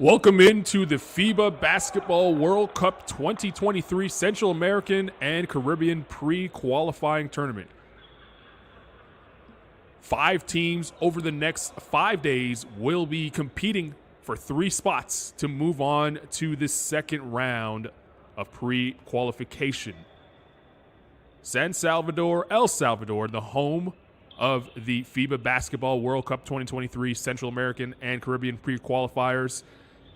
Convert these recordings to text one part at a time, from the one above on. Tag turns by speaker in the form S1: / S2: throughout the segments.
S1: Welcome into the FIBA Basketball World Cup 2023 Central American and Caribbean pre-qualifying tournament. 5 teams over the next 5 days will be competing for 3 spots to move on to the second round of pre-qualification. San Salvador, El Salvador, the home of the FIBA Basketball World Cup 2023 Central American and Caribbean pre-qualifiers.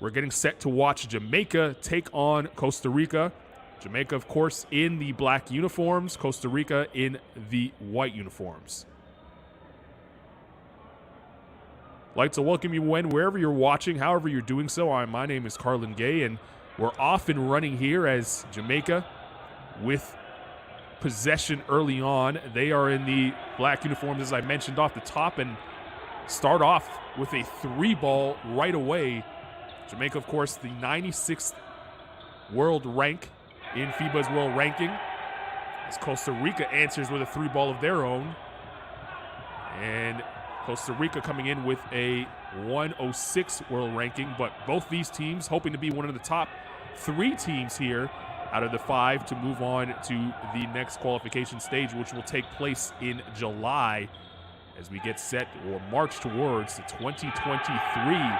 S1: We're getting set to watch Jamaica take on Costa Rica. Jamaica, of course, in the black uniforms. Costa Rica in the white uniforms. I'd like to welcome you wherever you're watching, however you're doing so. My name is Carlin Gay, and we're off and running here as Jamaica with possession early on. They are in the black uniforms, as I mentioned off the top, and start off with a 3-ball right away. Jamaica, of course, the 96th world rank in FIBA's world ranking, as Costa Rica answers with a 3-ball of their own. And Costa Rica coming in with a 106 world ranking, but both these teams hoping to be one of the top 3 teams here out of the 5 to move on to the next qualification stage, which will take place in July as we get set or march towards the 2023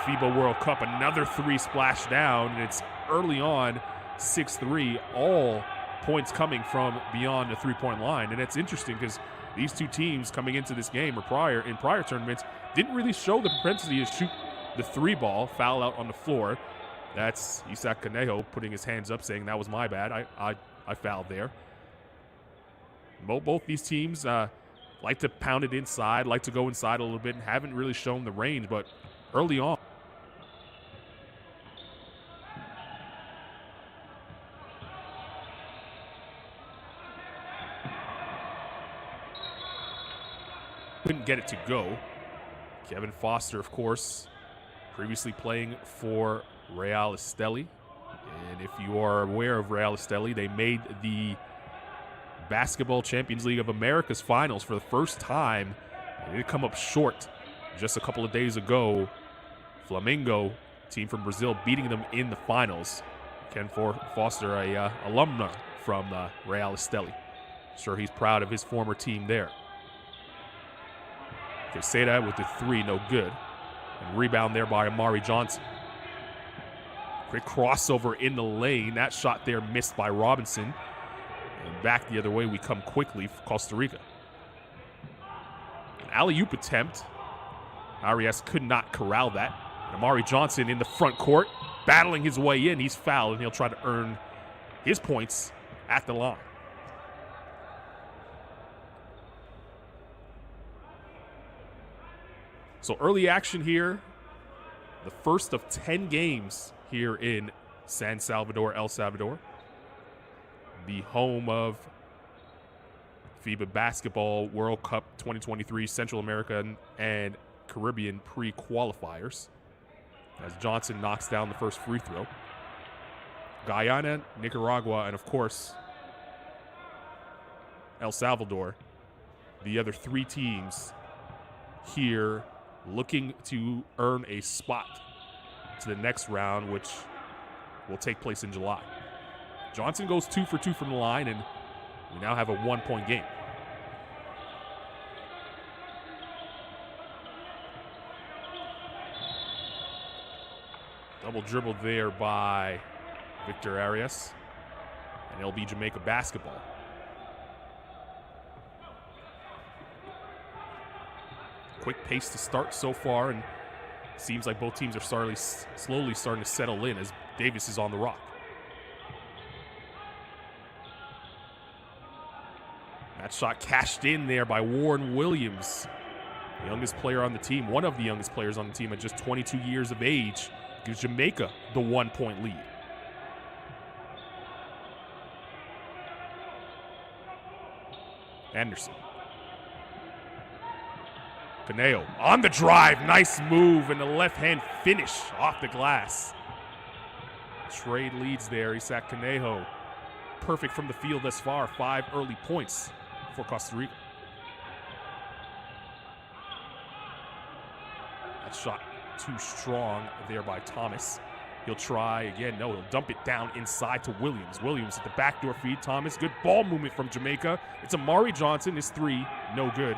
S1: FIBA World Cup. Another 3 splash down, and it's early on, 6-3, all points coming from beyond the 3-point line. And it's interesting because these 2 teams coming into this game or in prior tournaments didn't really show the propensity to shoot the 3-ball, foul out on the floor. That's Isaac Canejo putting his hands up saying that was my bad. I fouled there. Both these teams like to pound it inside, like to go inside a little bit, and haven't really shown the range, but early on. Couldn't get it to go. Kevin Foster, of course, previously playing for Real Esteli. And if you are aware of Real Esteli, they made the Basketball Champions League of America's finals for the first time. They did come up short just a couple of days ago. Flamengo, team from Brazil, beating them in the finals. Ken Foster, a alumna from Real Esteli. Sure he's proud of his former team there. Quesada with the 3, no good. And rebound there by Amari Johnson. Quick crossover in the lane. That shot there missed by Robinson. And back the other way we come quickly for Costa Rica. An alley-oop attempt. Arias could not corral that. And Amari Johnson in the front court, battling his way in. He's fouled, and he'll try to earn his points at the line. So early action here. The first of 10 games here in San Salvador, El Salvador. The home of FIBA Basketball World Cup 2023 Central American and Caribbean pre-qualifiers. As Johnson knocks down the first free throw. Guyana, Nicaragua, and of course, El Salvador. The other 3 teams here looking to earn a spot to the next round, which will take place in July. Johnson goes 2 for 2 from the line, and we now have a 1-point game. Double dribble there by Victor Arias, and it'll be Jamaica basketball. Quick pace to start so far, and seems like both teams are slowly starting to settle in as Davis is on the rock. That shot cashed in there by Warren Williams, the youngest player on the team, one of the youngest players on the team at just 22 years of age, gives Jamaica the 1-point lead. Anderson. Canejo on the drive. Nice move and the left-hand finish off the glass. Trade leads there. Isaac Canejo. Perfect from the field thus far. 5 early points for Costa Rica. That shot too strong there by Thomas. He'll try again. No, he'll dump it down inside to Williams. Williams at the backdoor feed. Thomas, good ball movement from Jamaica. It's Amari Johnson. His three, no good.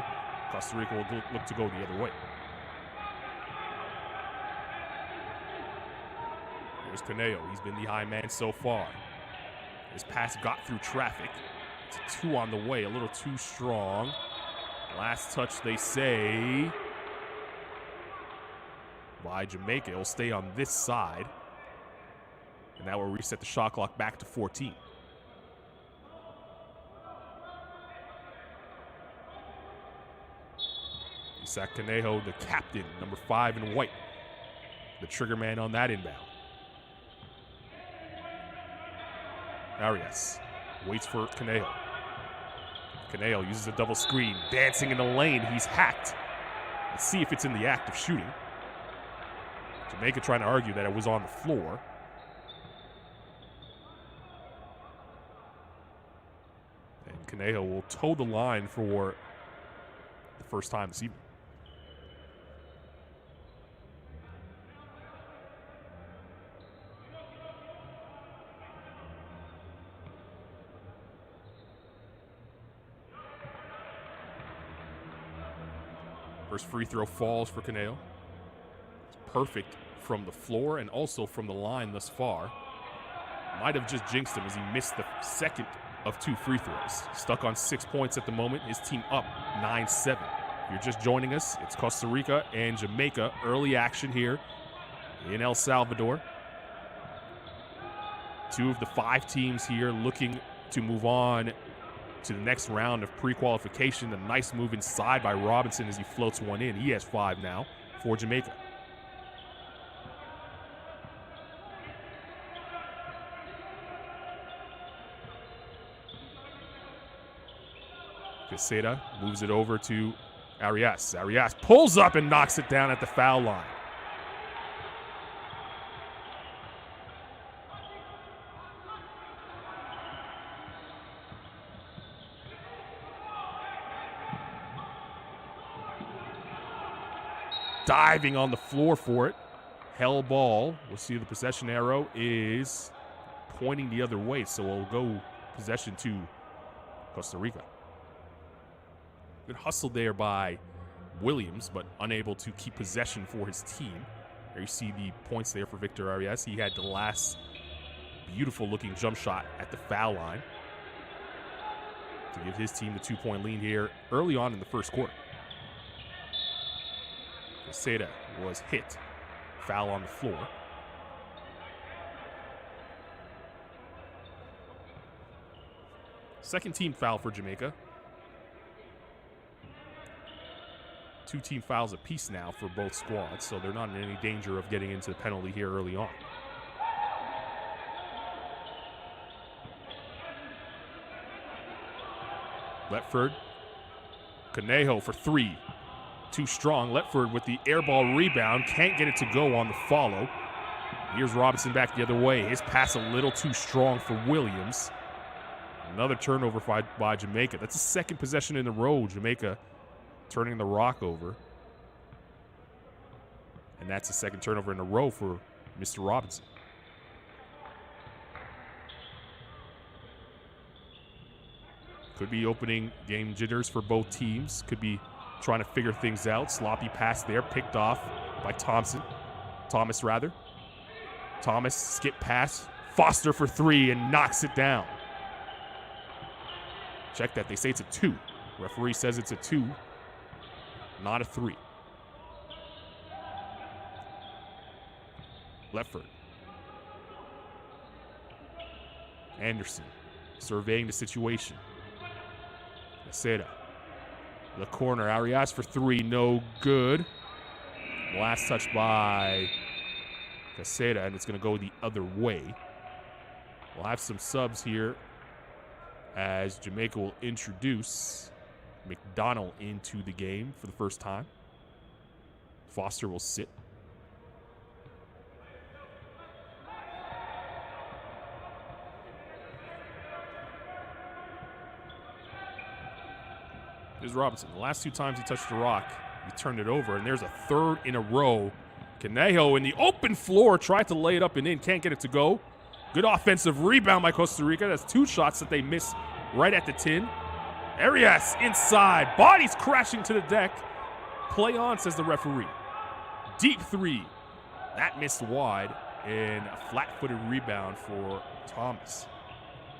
S1: Costa Rica will look to go the other way. Here's Caneo. He's been the high man so far. His pass got through traffic. It's a 2 on the way, a little too strong. Last touch, they say, by Jamaica. It'll stay on this side. And that will reset the shot clock back to 14. Isaac Canejo, the captain, number 5 in white. The trigger man on that inbound. Arias waits for Canejo. Canejo uses a double screen, dancing in the lane. He's hacked. Let's see if it's in the act of shooting. Jamaica trying to argue that it was on the floor. And Canejo will toe the line for the first time this evening. First free throw falls for Canejo. It's perfect from the floor and also from the line thus far. Might have just jinxed him as he missed the second of 2 free throws. Stuck on 6 points at the moment. His team up 9-7. If you're just joining us, it's Costa Rica and Jamaica. Early action here in El Salvador. 2 of the 5 teams here looking to move on to the next round of pre-qualification. A nice move inside by Robinson as he floats one in. He has 5 now for Jamaica. Caseta moves it over to Arias. Arias pulls up and knocks it down at the foul line. Diving on the floor for it. Hell ball. We'll see the possession arrow is pointing the other way, so we'll go possession to Costa Rica. Good hustle there by Williams, but unable to keep possession for his team. There you see the points there for Victor Arias. He had the last beautiful-looking jump shot at the foul line to give his team the 2-point lead here early on in the first quarter. Caseta was hit. Foul on the floor. Second team foul for Jamaica. 2 team fouls apiece now for both squads, so they're not in any danger of getting into the penalty here early on. Letford. Canejo for 3. Too strong. Letford with the air ball rebound. Can't get it to go on the follow. Here's Robinson back the other way. His pass a little too strong for Williams. Another turnover by Jamaica. That's the second possession in a row. Jamaica turning the rock over. And that's the second turnover in a row for Mr. Robinson. Could be opening game jitters for both teams. Could be trying to figure things out. Sloppy pass there, picked off by Thomas, Thomas, skip pass. Foster for 3 and knocks it down. Check that. They say it's a 2. Referee says it's a 2, not a 3. Letford. Anderson surveying the situation. Caseta. The corner. Arias for 3. No good. Last touch by Caseta, and it's going to go the other way. We'll have some subs here as Jamaica will introduce McDonald into the game for the first time. Foster will sit. Here's Robinson. The last 2 times he touched the rock, he turned it over, and there's a third in a row Conejo in the open floor, tried to lay it up and in, can't get it to go. Good offensive rebound by Costa Rica. That's 2 shots that they miss right at the tin. Arias inside, bodies crashing to the deck. Play on, says the referee. Deep 3. That missed wide, and a flat-footed rebound for Thomas.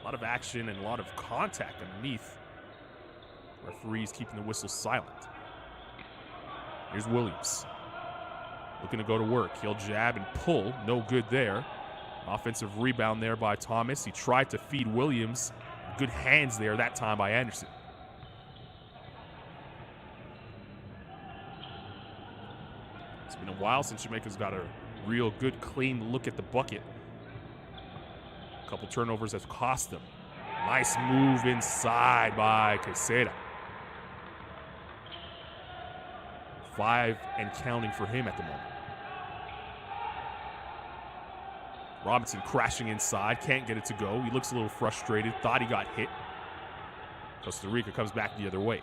S1: A lot of action and a lot of contact underneath. Referee's keeping the whistle silent. Here's Williams. Looking to go to work. He'll jab and pull. No good there. Offensive rebound there by Thomas. He tried to feed Williams. Good hands there that time by Anderson. It's been a while since Jamaica's got a real good, clean look at the bucket. A couple turnovers have cost them. Nice move inside by Quesada. 5 and counting for him at the moment. Robinson crashing inside, can't get it to go. He looks a little frustrated, thought he got hit. Costa Rica comes back the other way.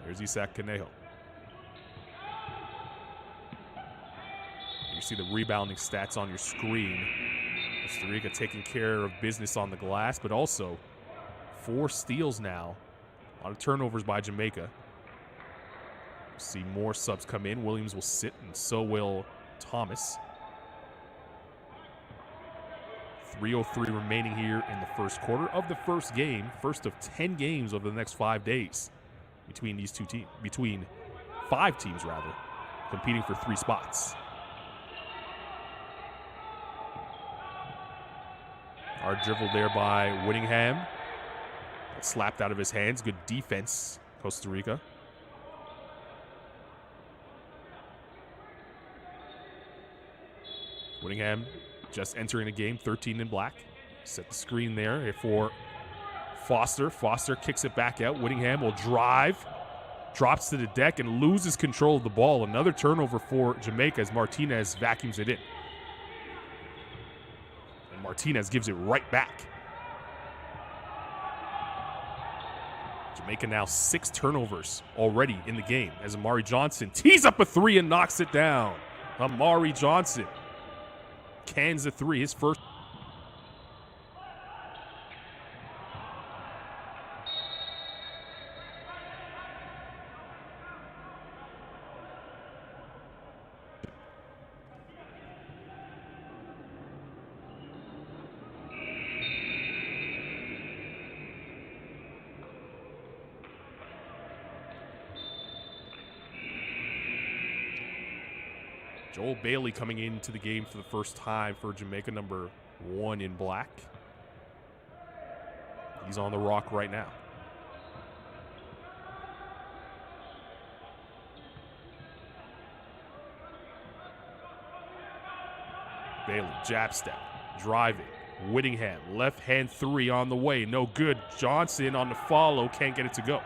S1: There's Isaac Conejo. You see the rebounding stats on your screen. Costa Rica taking care of business on the glass, but also 4 steals now. A lot of turnovers by Jamaica. We'll see more subs come in. Williams will sit, and so will Thomas. 3:03 remaining here in the first quarter of the first game. First of 10 games over the next 5 days between these two teams. Between 5 teams, rather, competing for 3 spots. Hard dribble there by Whittingham. Slapped out of his hands. Good defense, Costa Rica. Whittingham just entering the game, 13 in black. Set the screen there for Foster. Foster kicks it back out. Whittingham will drive. Drops to the deck and loses control of the ball. Another turnover for Jamaica as Martinez vacuums it in. And Martinez gives it right back. Jamaica now 6 turnovers already in the game as Amari Johnson tees up a 3 and knocks it down. Amari Johnson cans a 3, his first. Joel Bailey coming into the game for the first time for Jamaica, number 1 in black. He's on the rock right now. Bailey, jab step, driving. Whittingham, left hand 3 on the way, no good. Johnson on the follow, can't get it to go.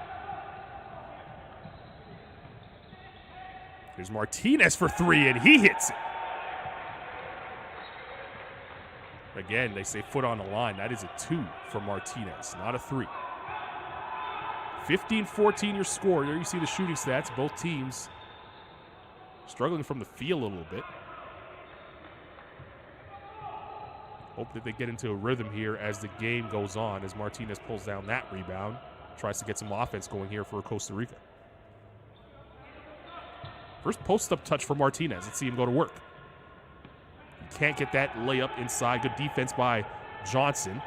S1: Here's Martinez for 3, and he hits it. Again, they say foot on the line. That is a 2 for Martinez, not a 3. 15-14 your score. There you see the shooting stats. Both teams struggling from the field a little bit. Hope that they get into a rhythm here as the game goes on, as Martinez pulls down that rebound. Tries to get some offense going here for Costa Rica. First post-up touch for Martinez. Let's see him go to work. Can't get that layup inside. Good defense by Johnson.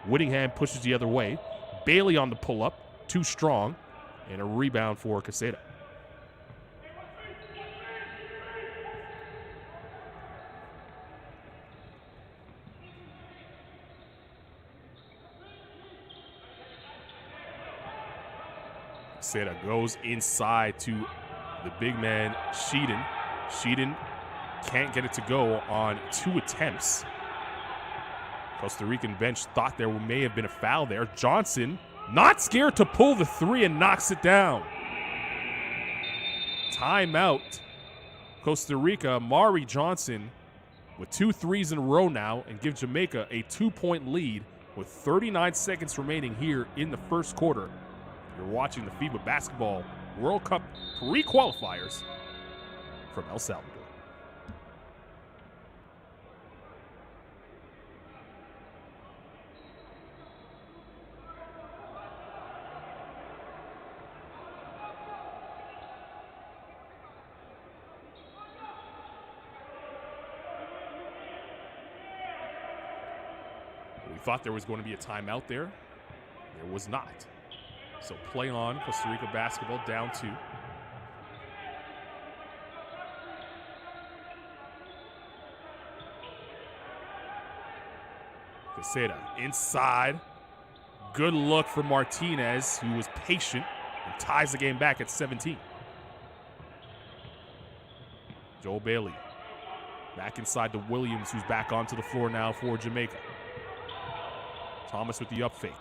S1: Whittingham pushes the other way. Bailey on the pull-up. Too strong. And a rebound for Quesada. Quesada goes inside to the big man, Sheedon. Sheedon can't get it to go on 2 attempts. Costa Rican bench thought there may have been a foul there. Johnson not scared to pull the 3 and knocks it down. Timeout. Costa Rica, Mari Johnson with 2 threes in a row now and give Jamaica a 2-point lead with 39 seconds remaining here in the first quarter. You're watching the FIBA Basketball World Cup pre-qualifiers from El Salvador. We thought there was going to be a timeout there. There was not. So play on. Costa Rica basketball down 2. Caseta inside. Good look for Martinez, who was patient and ties the game back at 17. Joel Bailey back inside to Williams, who's back onto the floor now for Jamaica. Thomas with the up fake.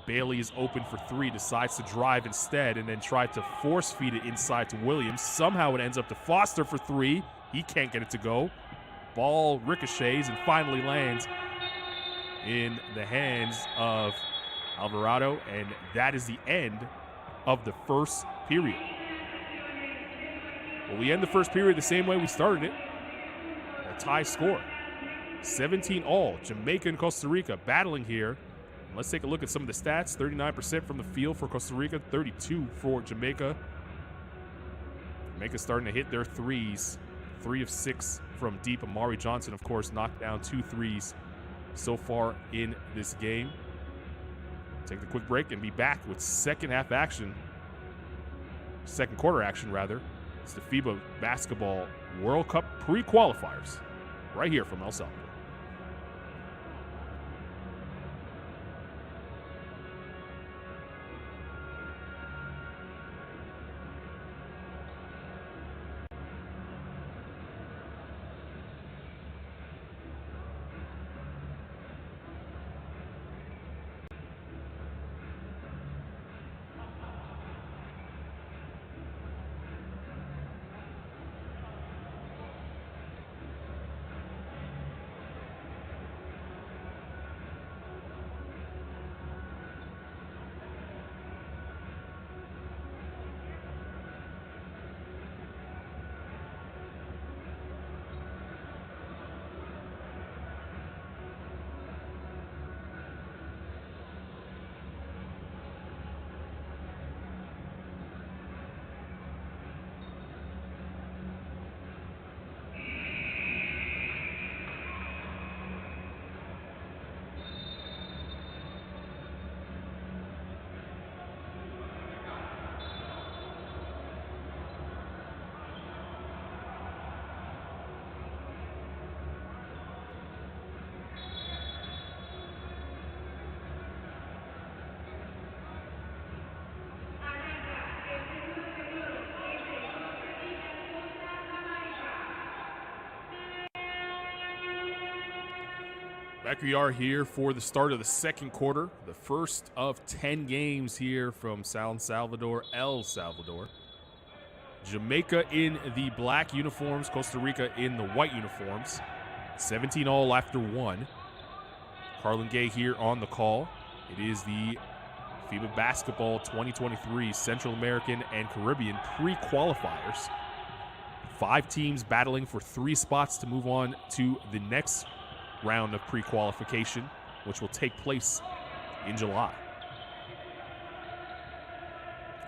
S1: Bailey is open for 3, decides to drive instead, and then try to force feed it inside to Williams. Somehow it ends up to Foster for 3. He can't get it to go. Ball ricochets and finally lands in the hands of Alvarado, and that is the end of the first period. Well, we end the first period the same way we started it. A tie score. 17 all. Jamaica and Costa Rica battling here. Let's take a look at some of the stats. 39% from the field for Costa Rica, 32 for Jamaica. Jamaica starting to hit their threes. 3 of 6 from deep. Amari Johnson, of course, knocked down 2 threes so far in this game. Take the quick break and be back with second quarter action rather. It's the FIBA Basketball World Cup pre-qualifiers right here from El Salvador. Back we are here for the start of the second quarter, the first of 10 games here from San Salvador, El Salvador. Jamaica in the black uniforms, Costa Rica in the white uniforms. 17 all after 1. Carlin Gay here on the call. It is the FIBA Basketball 2023 Central American and Caribbean pre-qualifiers. 5 teams battling for 3 spots to move on to the next round of pre-qualification, which will take place in July.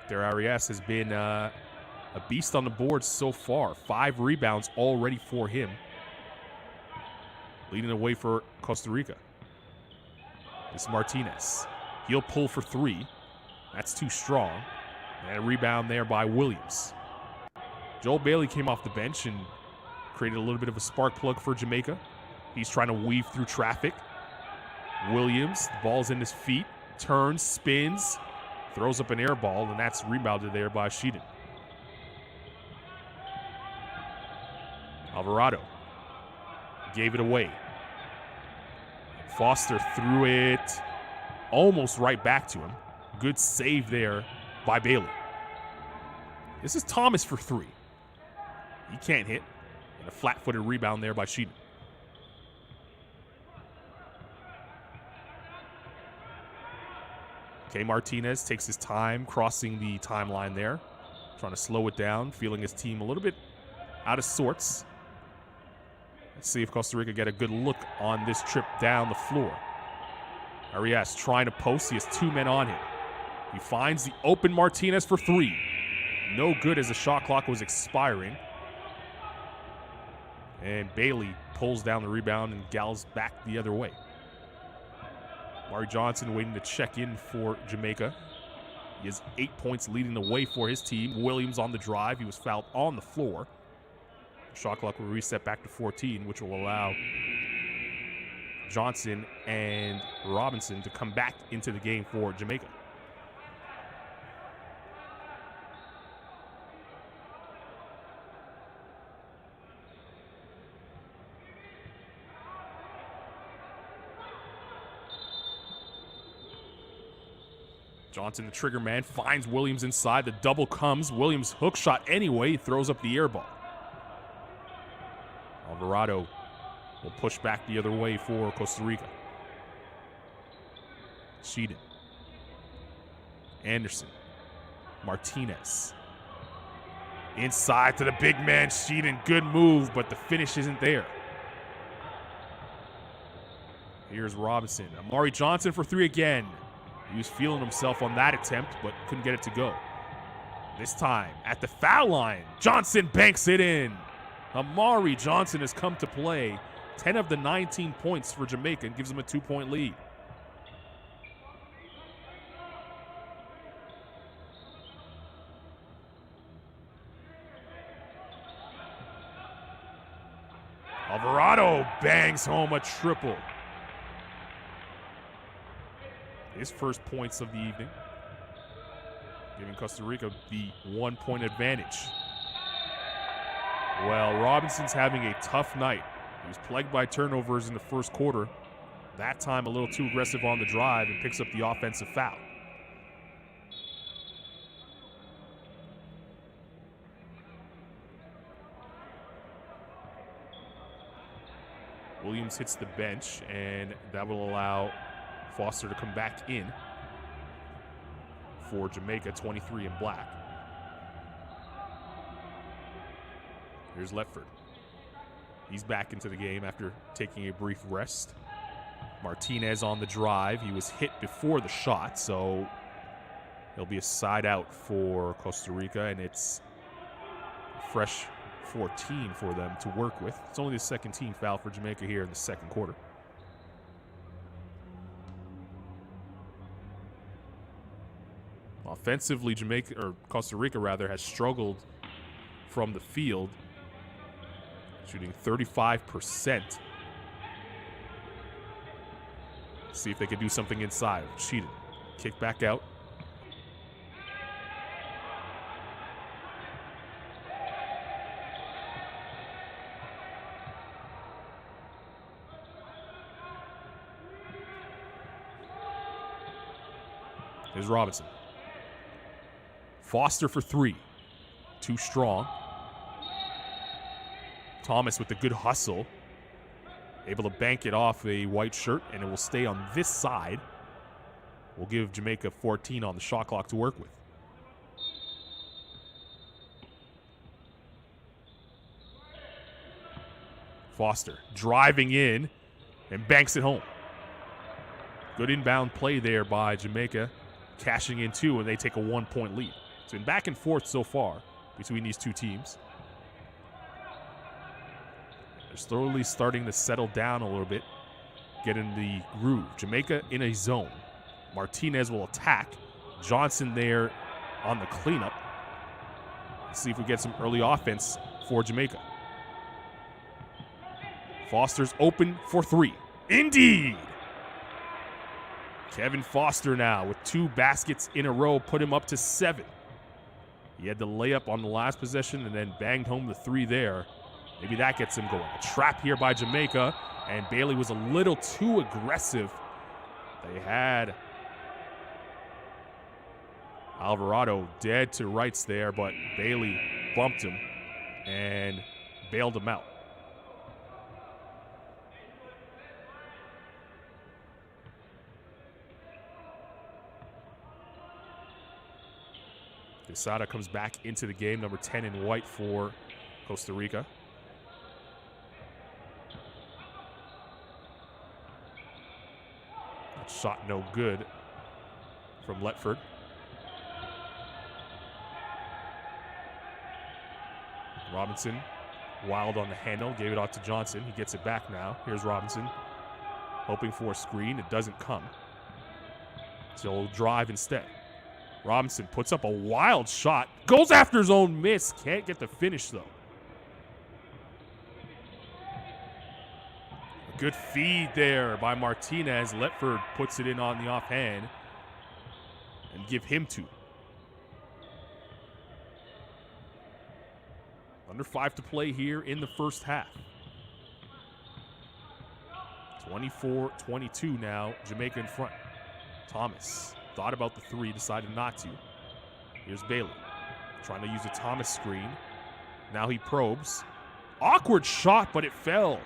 S1: Their Arias has been a beast on the board so far. 5 rebounds already for him. Leading away for Costa Rica. This is Martinez. He'll pull for 3. That's too strong. And a rebound there by Williams. Joel Bailey came off the bench and created a little bit of a spark plug for Jamaica. He's trying to weave through traffic. Williams, the ball's in his feet, turns, spins, throws up an air ball, and that's rebounded there by Sheedon. Alvarado gave it away. Foster threw it almost right back to him. Good save there by Bailey. This is Thomas for 3. He can't hit. And a flat-footed rebound there by Sheedon. Okay, Martinez takes his time crossing the timeline there. Trying to slow it down, feeling his team a little bit out of sorts. Let's see if Costa Rica get a good look on this trip down the floor. Arias trying to post. He has 2 men on him. He finds the open Martinez for 3. No good as the shot clock was expiring. And Bailey pulls down the rebound and gallops back the other way. Mari Johnson waiting to check in for Jamaica. He has 8 points leading the way for his team. Williams on the drive. He was fouled on the floor. The shot clock will reset back to 14, which will allow Johnson and Robinson to come back into the game for Jamaica. Johnson, the trigger man, finds Williams inside. The double comes. Williams hook shot anyway. Throws up the air ball. Alvarado will push back the other way for Costa Rica. Sheedon. Anderson. Martinez. Inside to the big man, Sheedon. Good move, but the finish isn't there. Here's Robinson. Amari Johnson for 3 again. He was feeling himself on that attempt, but couldn't get it to go. This time, at the foul line, Johnson banks it in. Amari Johnson has come to play. 10 of the 19 points for Jamaica and gives them a 2-point lead. Alvarado bangs home a triple. His first points of the evening, giving Costa Rica the 1-point advantage. Well, Robinson's having a tough night. He was plagued by turnovers in the first quarter. That time a little too aggressive on the drive and picks up the offensive foul. Williams hits the bench, and that will allow Foster to come back in for Jamaica, 23 in black. Here's Letford. He's back into the game after taking a brief rest. Martinez on the drive. He was hit before the shot, so it'll be a side out for Costa Rica, and it's a fresh 14 for them to work with. It's only the second team foul for Jamaica here in the second quarter. Offensively, Costa Rica rather, has struggled from the field, shooting 35%. See if they can do something inside. Cheated. Kick back out. Here's Robinson. Foster for 3. Too strong. Thomas with the good hustle. Able to bank it off a white shirt, and it will stay on this side. We'll give Jamaica 14 on the shot clock to work with. Foster driving in and banks it home. Good inbound play there by Jamaica, cashing in 2, and they take a 1-point lead. It's been back and forth so far between these two teams. They're slowly starting to settle down a little bit, get in the groove. Jamaica in a zone. Martinez will attack. Johnson there on the cleanup. Let's see if we get some early offense for Jamaica. Foster's open for 3. Indeed! Kevin Foster now with 2 baskets in a row, put him up to 7. He had the layup on the last possession and then banged home the 3 there. Maybe that gets him going. A trap here by Jamaica, and Bailey was a little too aggressive. They had Alvarado dead to rights there, but Bailey bumped him and bailed him out. Quesada comes back into the game, number 10 in white for Costa Rica. That shot no good from Letford. Robinson, wild on the handle, gave it out to Johnson. He gets it back now. Here's Robinson, hoping for a screen. It doesn't come. So he'll drive instead. Robinson puts up a wild shot. Goes after his own miss. Can't get the finish, though. A good feed there by Martinez. Letford puts it in on the offhand and give him 2. Under 5 to play here in the first half. 24-22 now. Jamaica in front. Thomas thought about the 3, decided not to. Here's Bailey trying to use a Thomas screen. Now he probes. Awkward shot, but it fell.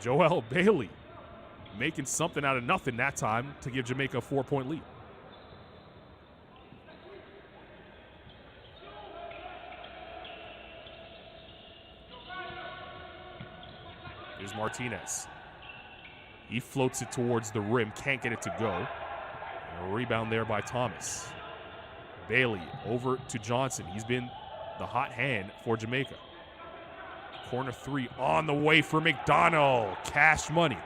S1: Joel Bailey making something out of nothing that time to give Jamaica a 4-point lead. Here's Martinez. He floats it towards the rim, can't get it to go. And a rebound there by Thomas. Bailey over to Johnson. He's been the hot hand for Jamaica. Corner 3 on the way for McDonald. Cash money.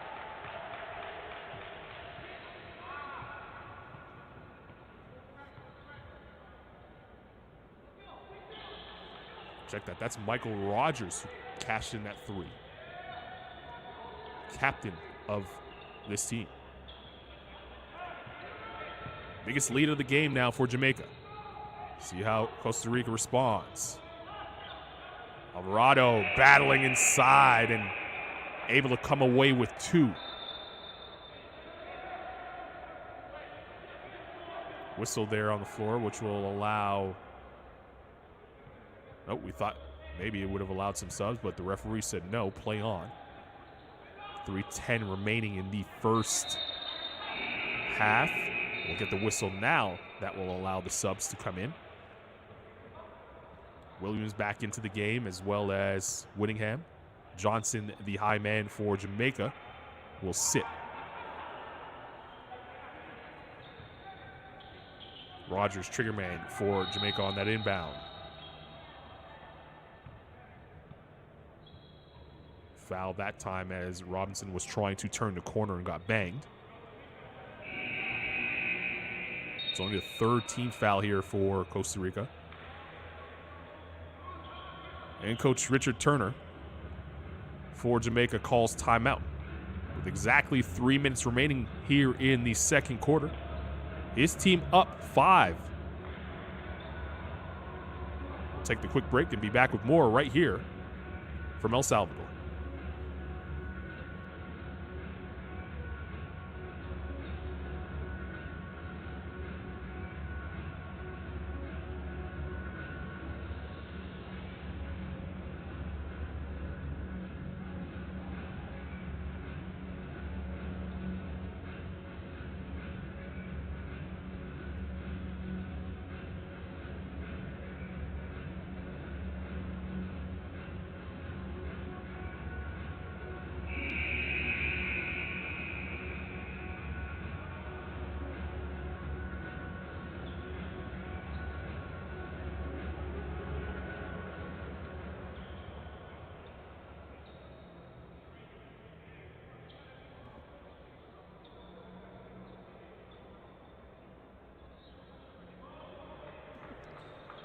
S1: Check that. That's Michael Rogers who cashed in that 3. Captain of this team. Biggest lead of the game now for Jamaica. See how Costa Rica responds. Alvarado battling inside and able to come away with 2. Whistle there on the floor, which will allow... Oh, we thought maybe it would have allowed some subs, but the referee said no, play on. 3:10 remaining in the first half. We'll get the whistle now. That will allow the subs to come in. Williams back into the game, as well as Whittingham. Johnson, the high man for Jamaica, will sit. Rogers, trigger man for Jamaica on that inbound. Foul that time as Robinson was trying to turn the corner and got banged. It's only the 3rd team foul here for Costa Rica. And Coach Richard Turner for Jamaica calls timeout. With exactly 3 minutes remaining here in the second quarter. His team up 5. We'll take the quick break and be back with more right here from El Salvador.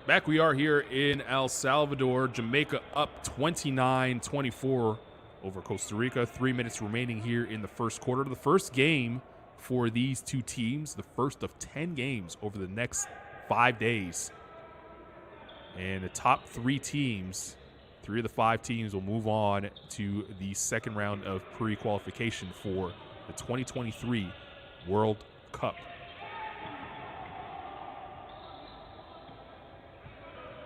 S1: Back we are here in El Salvador. Jamaica up 29-24 over Costa Rica. 3 minutes remaining here in the first quarter. The first game for these two teams, the first of 10 games over the next 5 days. And the top 3 teams, 3 of the 5 teams will move on to the second round of pre-qualification for the 2023 World Cup.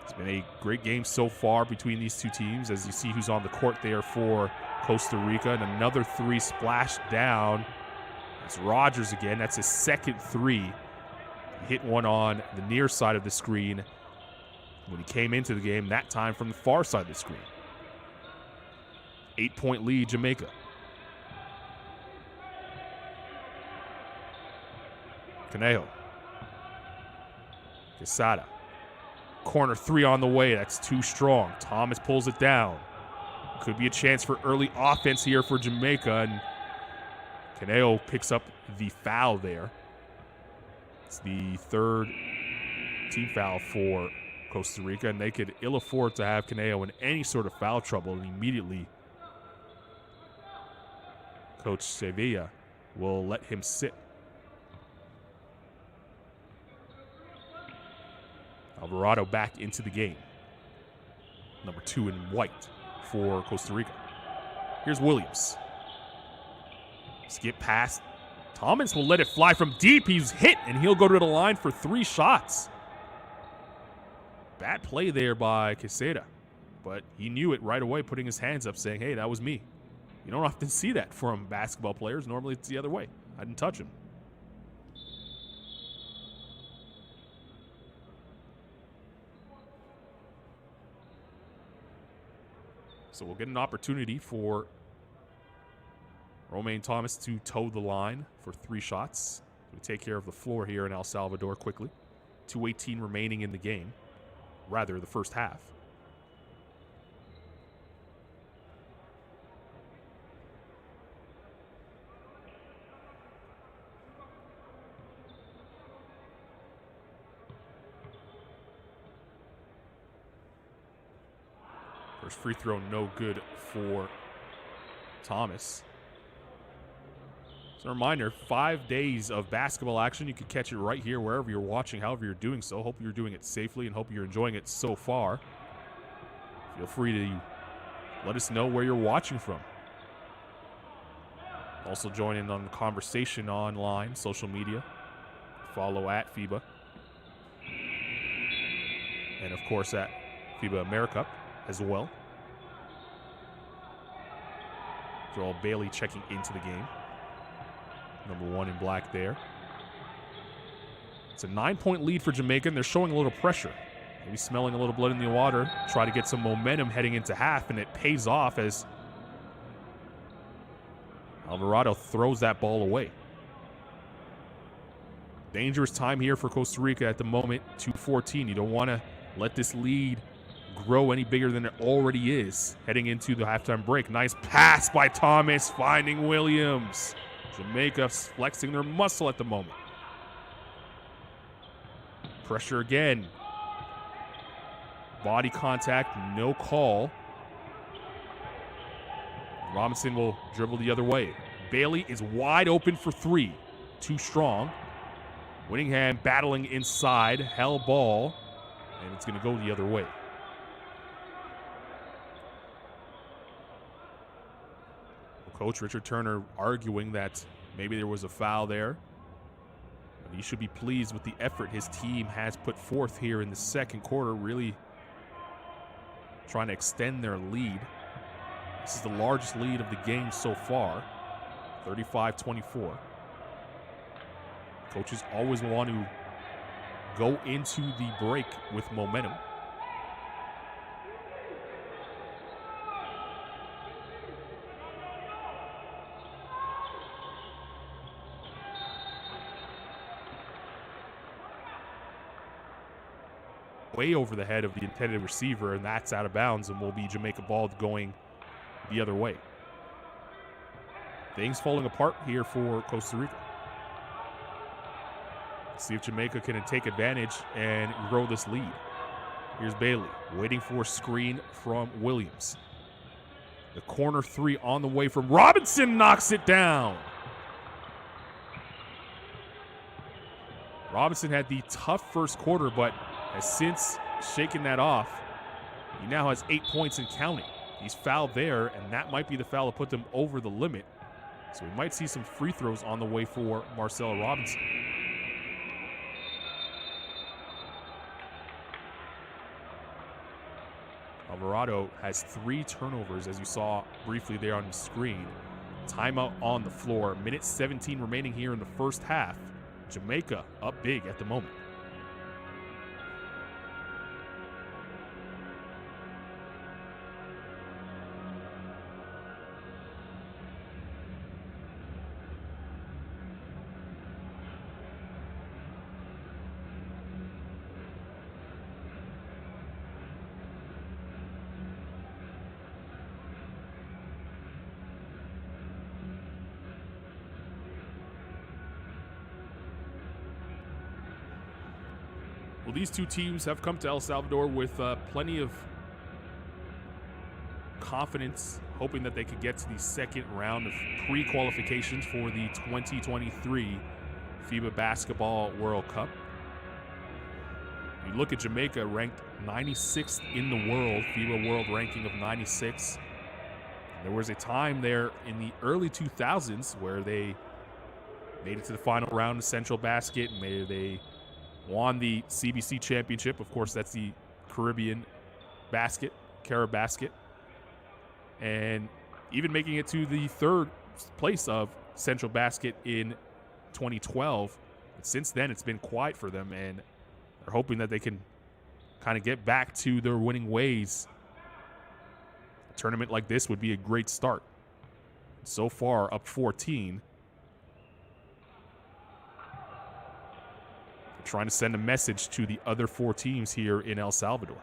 S1: It's been a great game so far between these two teams. As you see who's on the court there for Costa Rica. And another 3 splashed down. It's Rogers again. That's his second 3. He hit one on the near side of the screen when he came into the game, that time from the far side of the screen. 8-point lead, Jamaica. Conejo. Quesada. Corner three on the way. That's too strong. Thomas pulls it down. Could be a chance for early offense here for Jamaica. And Conejo picks up the foul there. It's the third team foul for Costa Rica. And they could ill afford to have Conejo in any sort of foul trouble. And immediately, Coach Sevilla will let him sit. Alvarado back into the game. Number 2 in white for Costa Rica. Here's Williams. Skip pass. Thomas will let it fly from deep. He's hit, and he'll go to the line for 3 shots. Bad play there by Quesada, but he knew it right away, putting his hands up, saying, hey, that was me. You don't often see that from basketball players. Normally it's the other way. I didn't touch him. So we'll get an opportunity for Romain Thomas to toe the line for 3 shots. We take care of the floor here in El Salvador quickly. 2:18 remaining in the game. Rather, the first half. First free throw, no good for Thomas. So a reminder, 5 days of basketball action. You can catch it right here wherever you're watching, however you're doing so. Hope you're doing it safely and hope you're enjoying it so far. Feel free to let us know where you're watching from. Also join in on the conversation online, social media. Follow at FIBA. And of course at FIBA America as well. Joel Bailey checking into the game. Number 1 in black there. It's a 9-point lead for Jamaica, and they're showing a little pressure. Maybe smelling a little blood in the water. Try to get some momentum heading into half, and it pays off as Alvarado throws that ball away. Dangerous time here for Costa Rica at the moment. 2:14. You don't want to let this lead grow any bigger than it already is heading into the halftime break. Nice pass by Thomas, finding Williams. Jamaica flexing their muscle at the moment. Pressure again. Body contact, no call. Robinson will dribble the other way. Bailey is wide open for 3. Too strong. Winningham battling inside, hell ball, and it's going to go the other way. Coach Richard Turner arguing that maybe there was a foul there. But he should be pleased with the effort his team has put forth here in the second quarter, really trying to extend their lead. This is the largest lead of the game so far, 35-24. Coaches always want to go into the break with momentum. Way over the head of the intended receiver, and that's out of bounds and will be Jamaica ball going the other way. Things falling apart here for Costa Rica. Let's see if Jamaica can take advantage and grow this lead. Here's Bailey waiting for a screen from Williams. The corner 3 on the way from Robinson, knocks it down. Robinson had the tough first quarter, but has since shaken that off. He now has 8 points and counting. He's fouled there, and that might be the foul that put them over the limit. So we might see some free throws on the way for Marcelo Robinson. Alvarado has 3 turnovers, as you saw briefly there on the screen. Timeout on the floor. Minute 17 remaining here in the first half. Jamaica up big at the moment. Well, these two teams have come to El Salvador with plenty of confidence, hoping that they could get to the second round of pre-qualifications for the 2023 FIBA Basketball World Cup. You look at Jamaica, ranked 96th in the world, FIBA World Ranking of 96. There was a time there in the early 2000s where they made it to the final round of Central Basket, and they won the CBC Championship. Of course, that's the Caribbean basket, Carib basket. And even making it to the third place of Central Basket in 2012. Since then, it's been quiet for them, and they're hoping that they can kind of get back to their winning ways. A tournament like this would be a great start. So far, up 14. Trying to send a message to the other four teams here in El Salvador.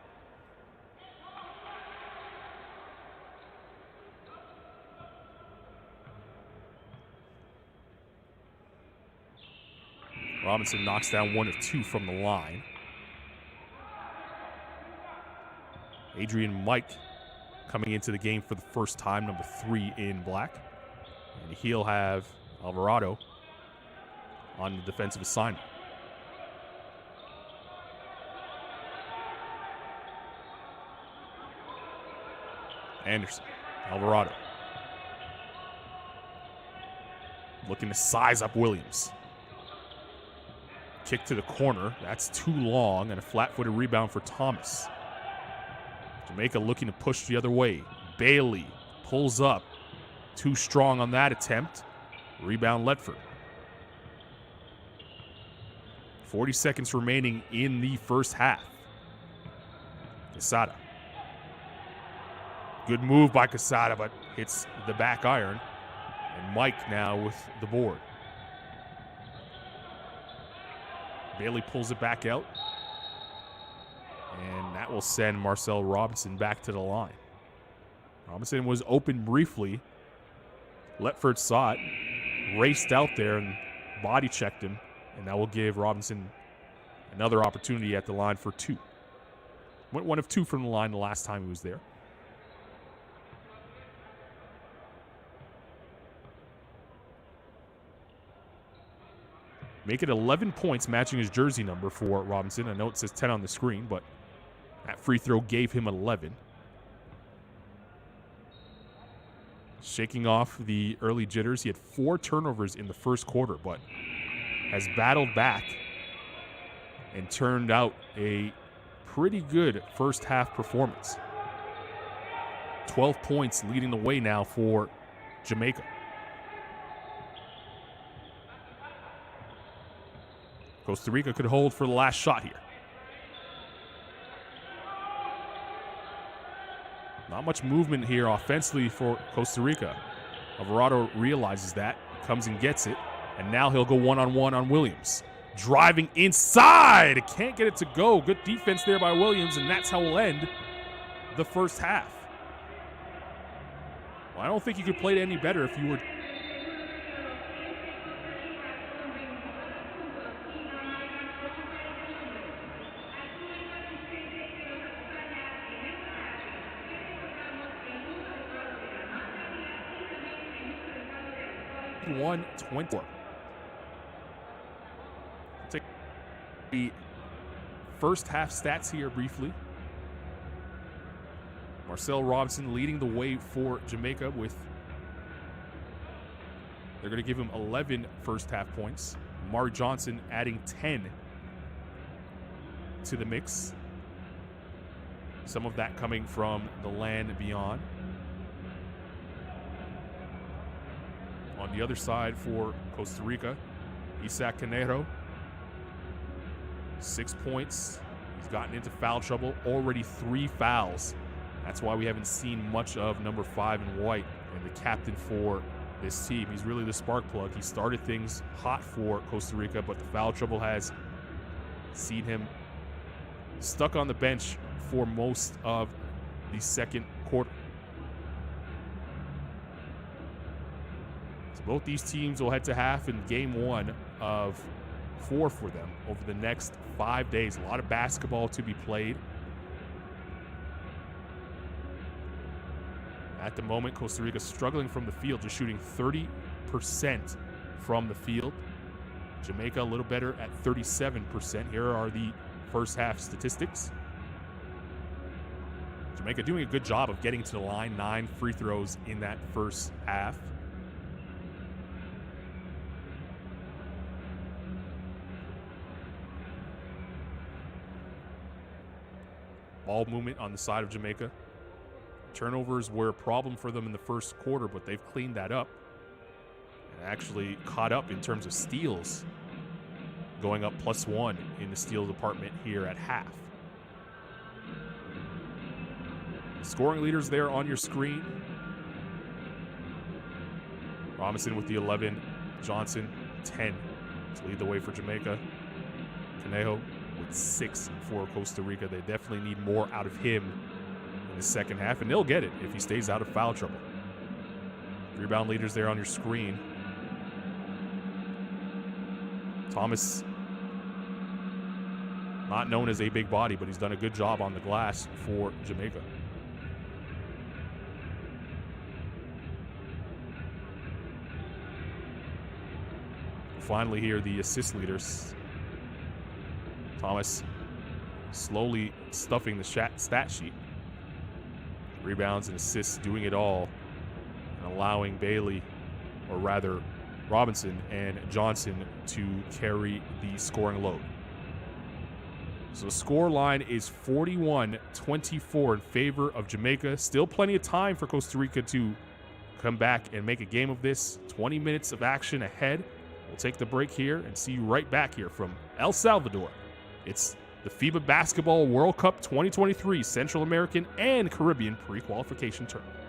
S1: Robinson knocks down 1 of 2 from the line. Adrian Mike coming into the game for the first time, number 3 in black. And he'll have Alvarado on the defensive assignment. Anderson, Alvarado. Looking to size up Williams. Kick to the corner. That's too long, and a flat-footed rebound for Thomas. Jamaica looking to push the other way. Bailey pulls up. Too strong on that attempt. Rebound Ledford. 40 seconds remaining in the first half. Quesada. Good move by Quesada, but hits the back iron. And Mike now with the board. Bailey pulls it back out. And that will send Marcel Robinson back to the line. Robinson was open briefly. Letford saw it, raced out there and body checked him. And that will give Robinson another opportunity at the line for 2. Went 1 of 2 from the line the last time he was there. Make it 11 points, matching his jersey number for Robinson. I know it says 10 on the screen, but that free throw gave him 11. Shaking off the early jitters. He had 4 turnovers in the first quarter, but has battled back and turned out a pretty good first half performance. 12 points leading the way now for Jamaica. Costa Rica could hold for the last shot here. Not much movement here offensively for Costa Rica. Alvarado realizes that, comes and gets it, and now he'll go one-on-one on Williams. Driving inside, can't get it to go. Good defense there by Williams, and that's how we'll end the first half. Well, I don't think you could play it any better if you were... .24. Take the first half stats here briefly. Marcel Robinson leading the way for Jamaica with, they're going to give him 11 first half points. Mari Johnson adding 10 to the mix. Some of that coming from the land beyond. On the other side for Costa Rica, Isaac Canero, 6 points. He's gotten into foul trouble, already 3 fouls. That's why we haven't seen much of number 5 in white and the captain for this team. He's really the spark plug. He started things hot for Costa Rica, but the foul trouble has seen him stuck on the bench for most of the second quarter. Both these teams will head to half in game 1 of for them over the next 5 days. A lot of basketball to be played. At the moment, Costa Rica struggling from the field, just shooting 30% from the field. Jamaica a little better at 37%. Here are the first half statistics. Jamaica doing a good job of getting to the line, 9 free throws in that first half. Ball movement on the side of Jamaica. Turnovers were a problem for them in the first quarter, but they've cleaned that up and actually caught up in terms of steals, going up +1 in the steal department here at half. Scoring leaders there on your screen. Robinson with the 11, Johnson 10 to lead the way for Jamaica. Conejo with 6 for Costa Rica. They definitely need more out of him in the second half, and they'll get it if he stays out of foul trouble. Rebound leaders there on your screen. Thomas, not known as a big body, but he's done a good job on the glass for Jamaica. Finally here, the assist leaders. Thomas slowly stuffing the stat sheet. Rebounds and assists, doing it all, and allowing Bailey, or rather Robinson and Johnson, to carry the scoring load. So the score line is 41-24 in favor of Jamaica. Still plenty of time for Costa Rica to come back and make a game of this. 20 minutes of action ahead. We'll take the break here and see you right back here from El Salvador. It's the FIBA Basketball World Cup 2023 Central American and Caribbean pre-qualification tournament.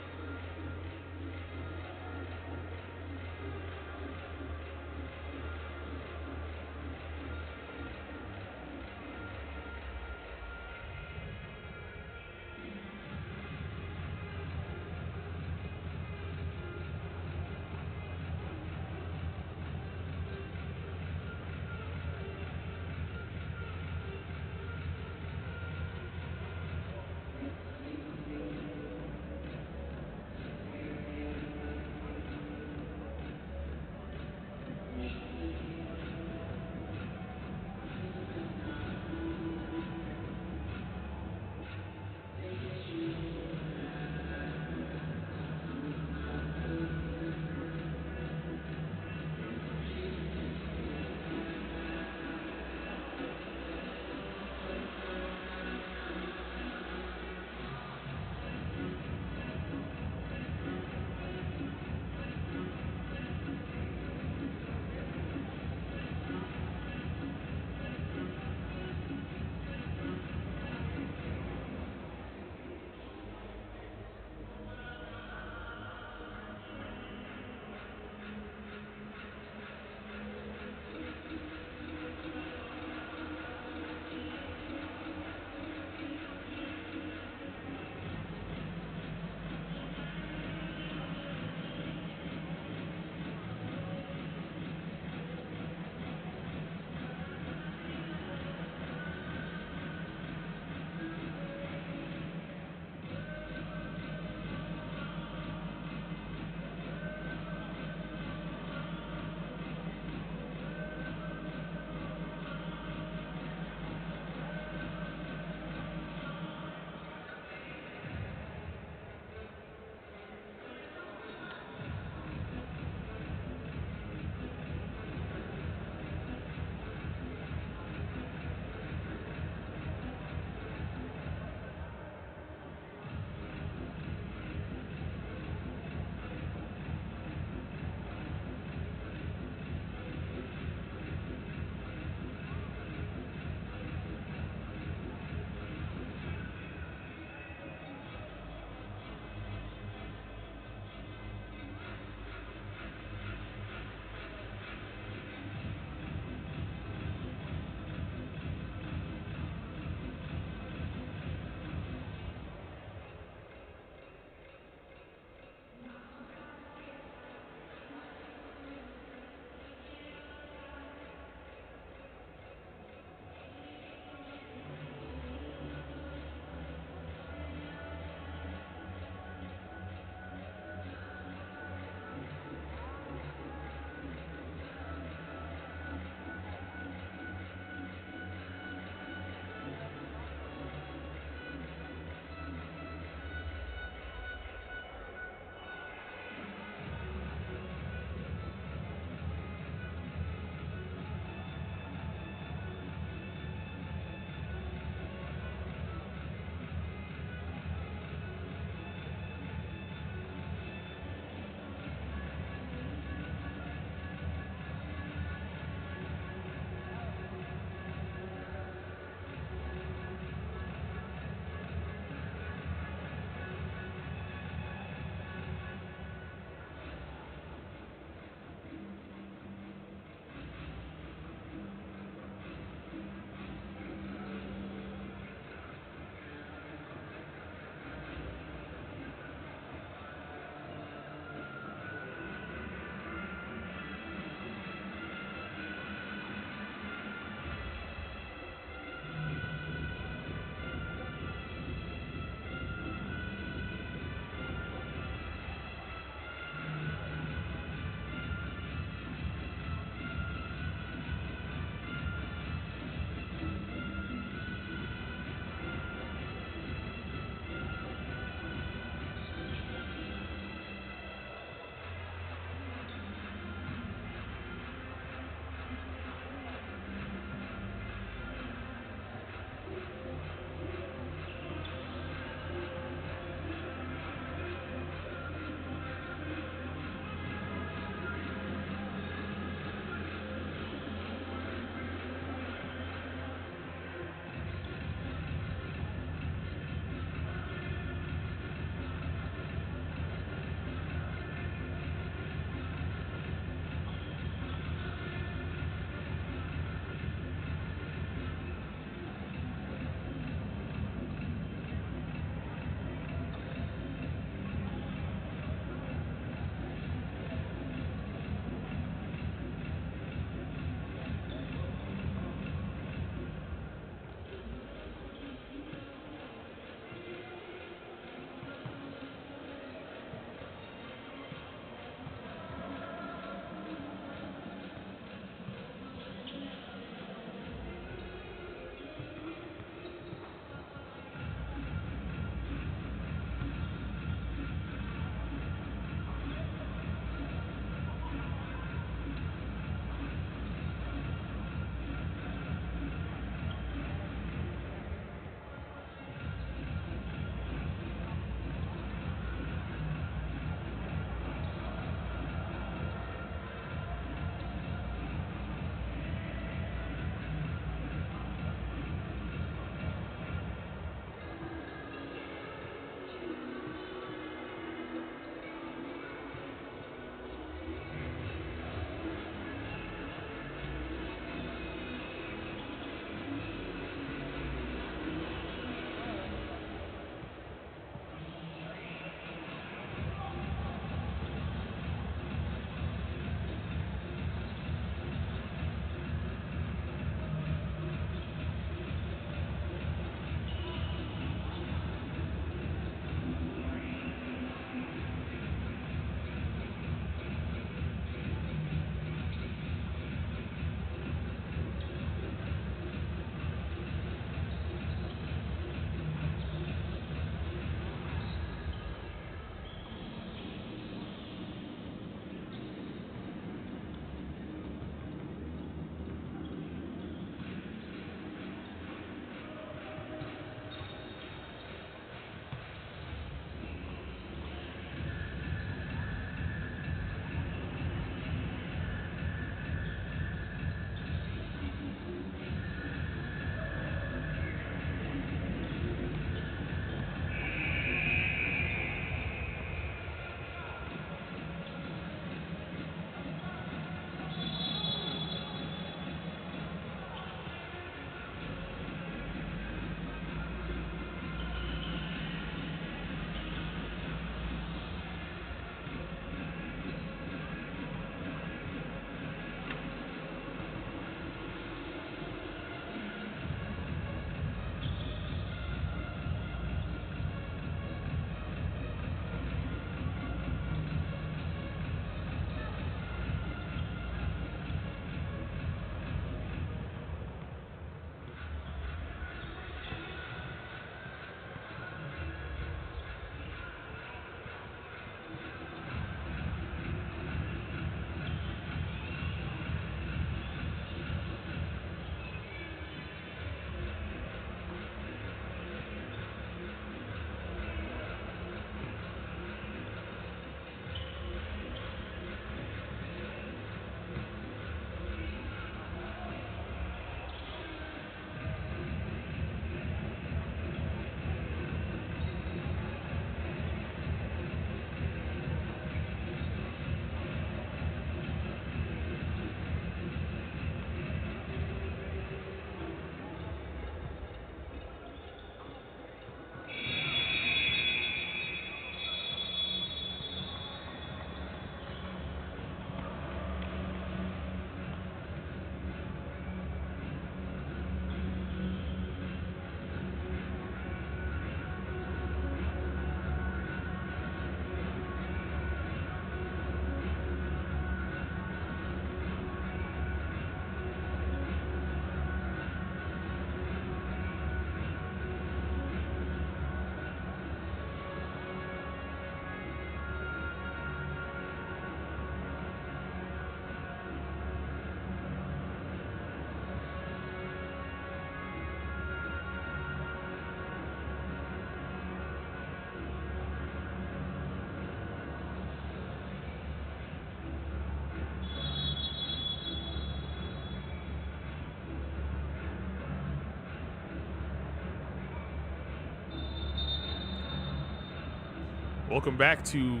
S1: Welcome back to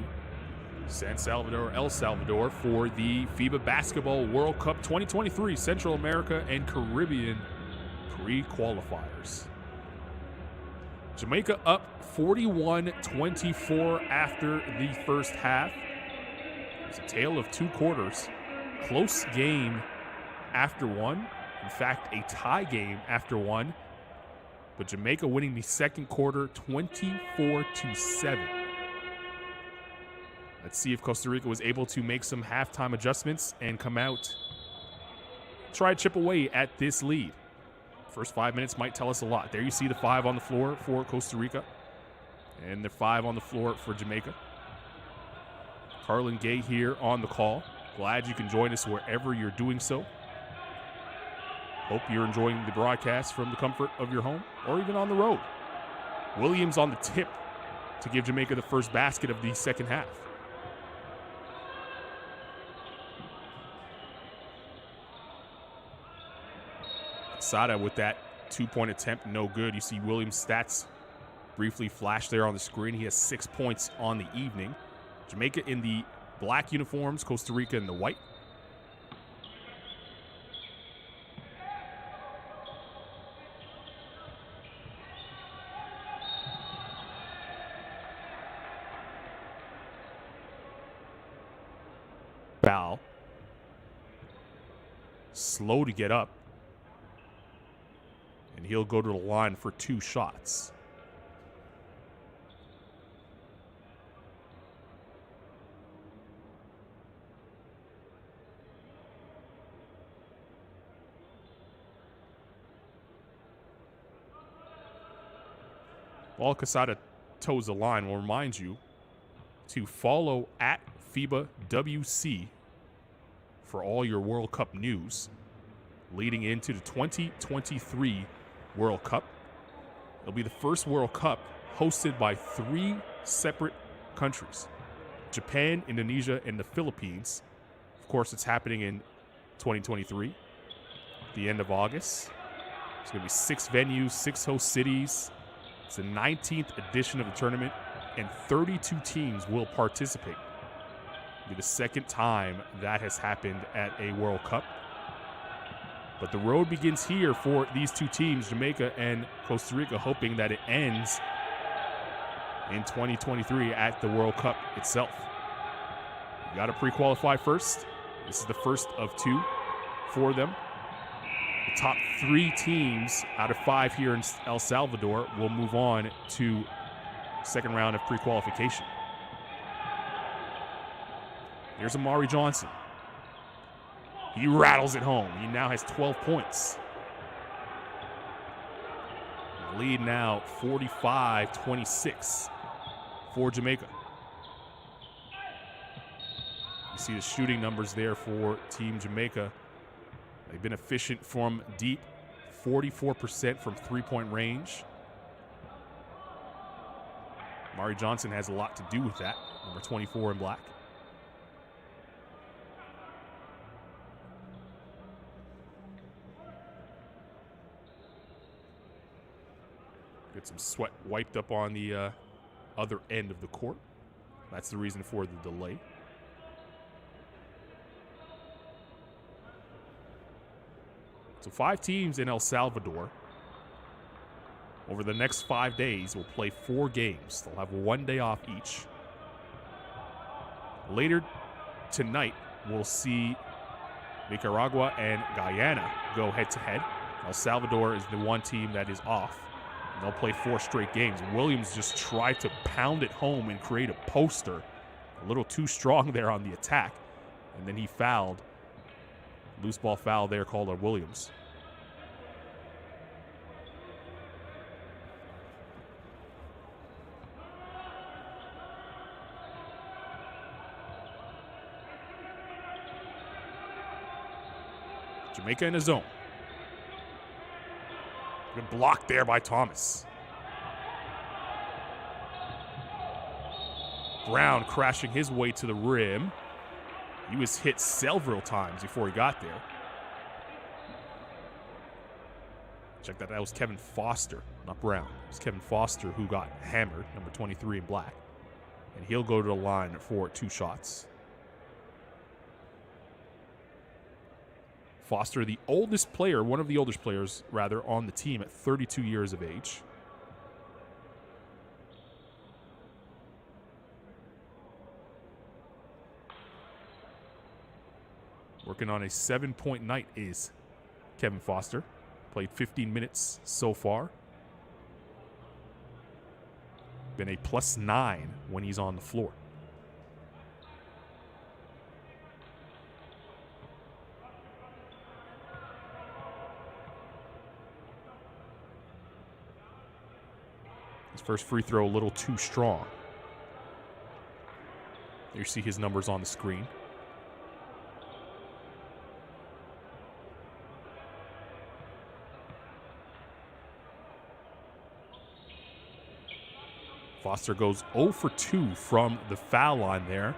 S1: San Salvador, El Salvador for the FIBA Basketball World Cup 2023 Central America and Caribbean pre-qualifiers. Jamaica up 41-24 after the first half. It was a tale of two quarters. Close game after one. In fact, a tie game after one. But Jamaica winning the second quarter 24-7. Let's see if Costa Rica was able to make some halftime adjustments and come out, try to chip away at this lead. First 5 minutes might tell us a lot. There you see the 5 on the floor for Costa Rica and the 5 on the floor for Jamaica. Carlin Gay here on the call. Glad you can join us wherever you're doing so. Hope you're enjoying the broadcast from the comfort of your home or even on the road. Williams on the tip to give Jamaica the first basket of the second half. Sada with that two-point attempt, no good. You see Williams' stats briefly flash there on the screen. He has 6 points on the evening. Jamaica in the black uniforms, Costa Rica in the white. Foul. Slow to get up. And he'll go to the line for 2 shots. While Casada toes the line, we'll remind you to follow at FIBA WC for all your World Cup news leading into the 2023 World Cup. It'll be the first World Cup hosted by 3 separate countries: Japan, Indonesia, and the Philippines. Of course, it's happening in 2023, the end of August. It's going to be 6 venues, 6 host cities. It's the 19th edition of the tournament, and 32 teams will participate. It'll be the second time that has happened at a World Cup. But the road begins here for these 2 teams, Jamaica and Costa Rica, hoping that it ends in 2023 at the World Cup itself. You got to pre-qualify first. This is the first of 2 for them. The top 3 teams out of 5 here in El Salvador will move on to second round of pre-qualification. Here's Amari Johnson. He rattles it home. He now has 12 points. The lead now 45-26 for Jamaica. You see the shooting numbers there for Team Jamaica. They've been efficient from deep, 44% from three-point range. Amari Johnson has a lot to do with that, number 24 in black. Get some sweat wiped up on the other end of the court. That's the reason for the delay. So 5 teams in El Salvador over the next 5 days will play 4 games. They'll have 1 day off each. Later tonight, we'll see Nicaragua and Guyana go head-to-head. El Salvador is the one team that is off. And they'll play 4 straight games. Williams just tried to pound it home and create a poster. A little too strong there on the attack. And then he fouled. Loose ball foul there called on Williams. Jamaica in a zone. Good block there by Thomas. Brown crashing his way to the rim. He was hit several times before he got there. Check that. That was Kevin Foster, not Brown. It was Kevin Foster who got hammered, number 23 in black. And he'll go to the line for 2 shots. Foster, the oldest player, one of the oldest players, rather, on the team at 32 years of age. Working on a 7-point night is Kevin Foster. Played 15 minutes so far. Been a +9 when he's on the floor. His first free throw a little too strong. There you see his numbers on the screen. Foster goes 0 for 2 from the foul line there.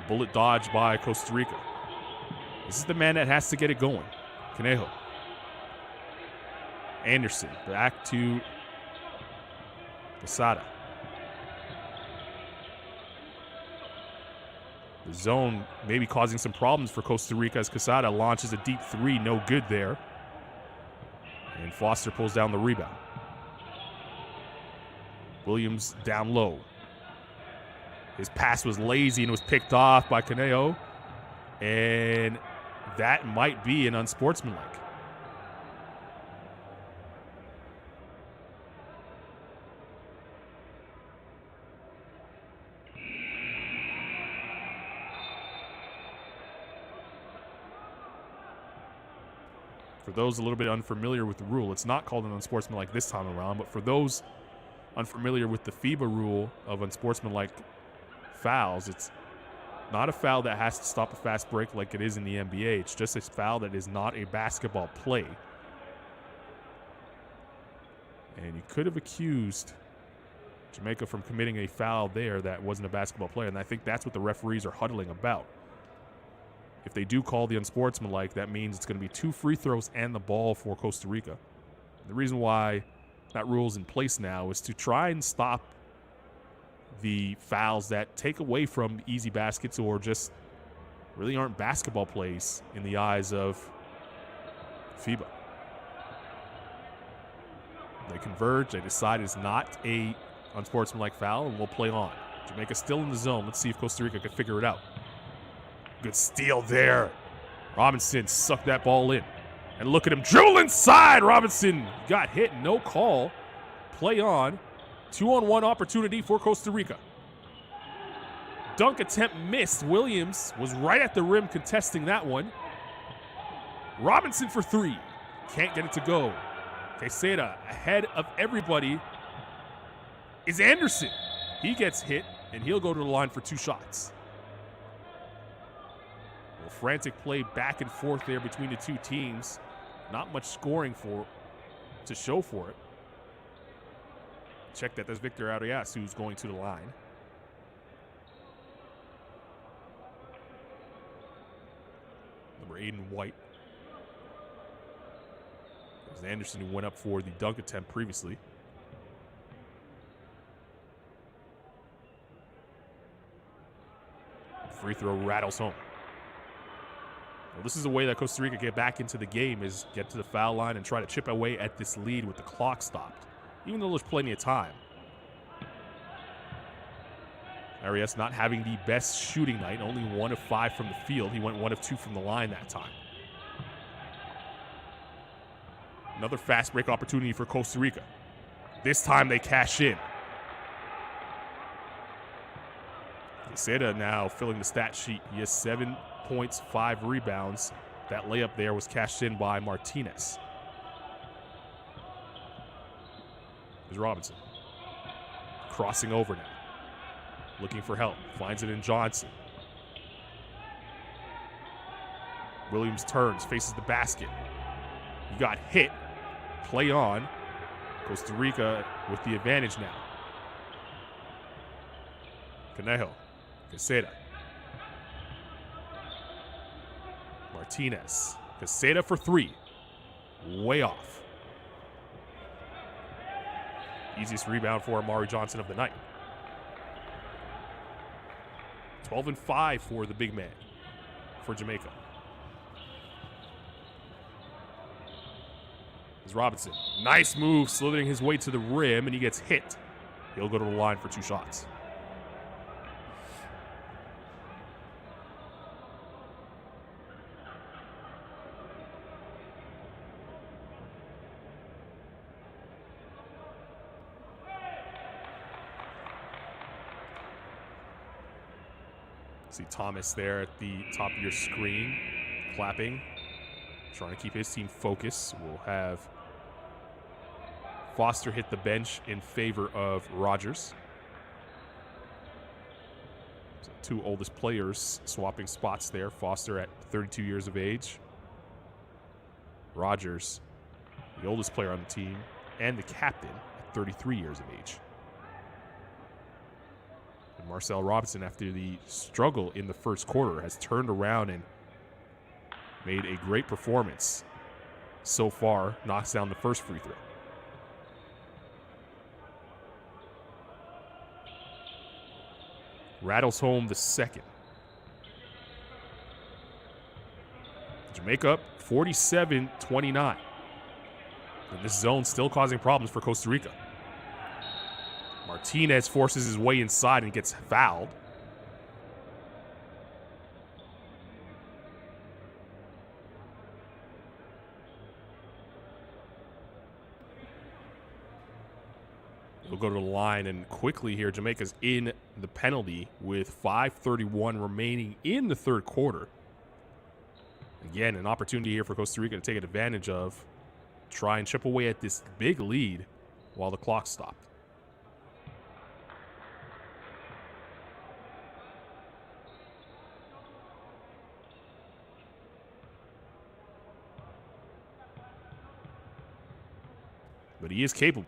S1: Bullet dodged by Costa Rica. This is the man that has to get it going. Conejo. Anderson back to Quesada. The zone maybe causing some problems for Costa Rica as Quesada launches a deep 3. No good there. And Foster pulls down the rebound. Williams down low. His pass was lazy and was picked off by Conejo. And that might be an unsportsmanlike. For those a little bit unfamiliar with the rule, it's not called an unsportsmanlike this time around, but for those unfamiliar with the FIBA rule of unsportsmanlike fouls, it's not a foul that has to stop a fast break like it is in the NBA. It's just a foul that is not a basketball play. And you could have accused Jamaica from committing a foul there that wasn't a basketball play, and I think that's what the referees are huddling about. If they do call the unsportsmanlike, that means it's going to be 2 free throws and the ball for Costa Rica. And the reason why that rule is in place now is to try and stop the fouls that take away from easy baskets or just really aren't basketball plays in the eyes of FIBA. They converge. They decide it's not a unsportsmanlike foul, and we'll play on. Jamaica still in the zone. Let's see if Costa Rica can figure it out. Good steal there. Robinson sucked that ball in. And look at him dribble inside. Robinson got hit. No call. Play on. 2-on-1 opportunity for Costa Rica. Dunk attempt missed. Williams was right at the rim contesting that one. Robinson for 3. Can't get it to go. Quesada ahead of everybody is Anderson. He gets hit, and he'll go to the line for 2 shots. A frantic play back and forth there between the 2 teams. Not much scoring to show for it. Check that. That's Victor Arias who's going to the line. Number 8 in white. There's Anderson who went up for the dunk attempt previously. Free throw rattles home. Well, this is a way that Costa Rica get back into the game, is get to the foul line and try to chip away at this lead with the clock stopped, even though there's plenty of time. Arias not having the best shooting night, only 1 of 5 from the field. He went 1 of 2 from the line that time. Another fast break opportunity for Costa Rica. This time they cash in. Quesada now filling the stat sheet. He has 7 points, 5 rebounds. That layup there was cashed in by Martinez. There's Robinson. Crossing over now. Looking for help. Finds it in Johnson. Williams turns, faces the basket. He got hit. Play on. Costa Rica with the advantage now. Conejo. Quesada. Martinez. Quesada for 3. Way off. Easiest rebound for Amari Johnson of the night. 12-5 for the big man for Jamaica. Here's Robinson. Nice move, slithering his way to the rim, and he gets hit. He'll go to the line for 2 shots. See Thomas there at the top of your screen, clapping, trying to keep his team focused. We'll have Foster hit the bench in favor of Rogers. So 2 oldest players swapping spots there. Foster at 32 years of age. Rogers, the oldest player on the team, and the captain at 33 years of age. And Marcel Robinson, after the struggle in the first quarter, has turned around and made a great performance so far. Knocks down the first free throw. Rattles home the second. Jamaica up 47-29. And this zone still causing problems for Costa Rica. Martinez forces his way inside and gets fouled. He'll go to the line, and quickly here, Jamaica's in the penalty with 5:31 remaining in the third quarter. Again, an opportunity here for Costa Rica to take advantage of, try and chip away at this big lead while the clock stopped. But he is capable.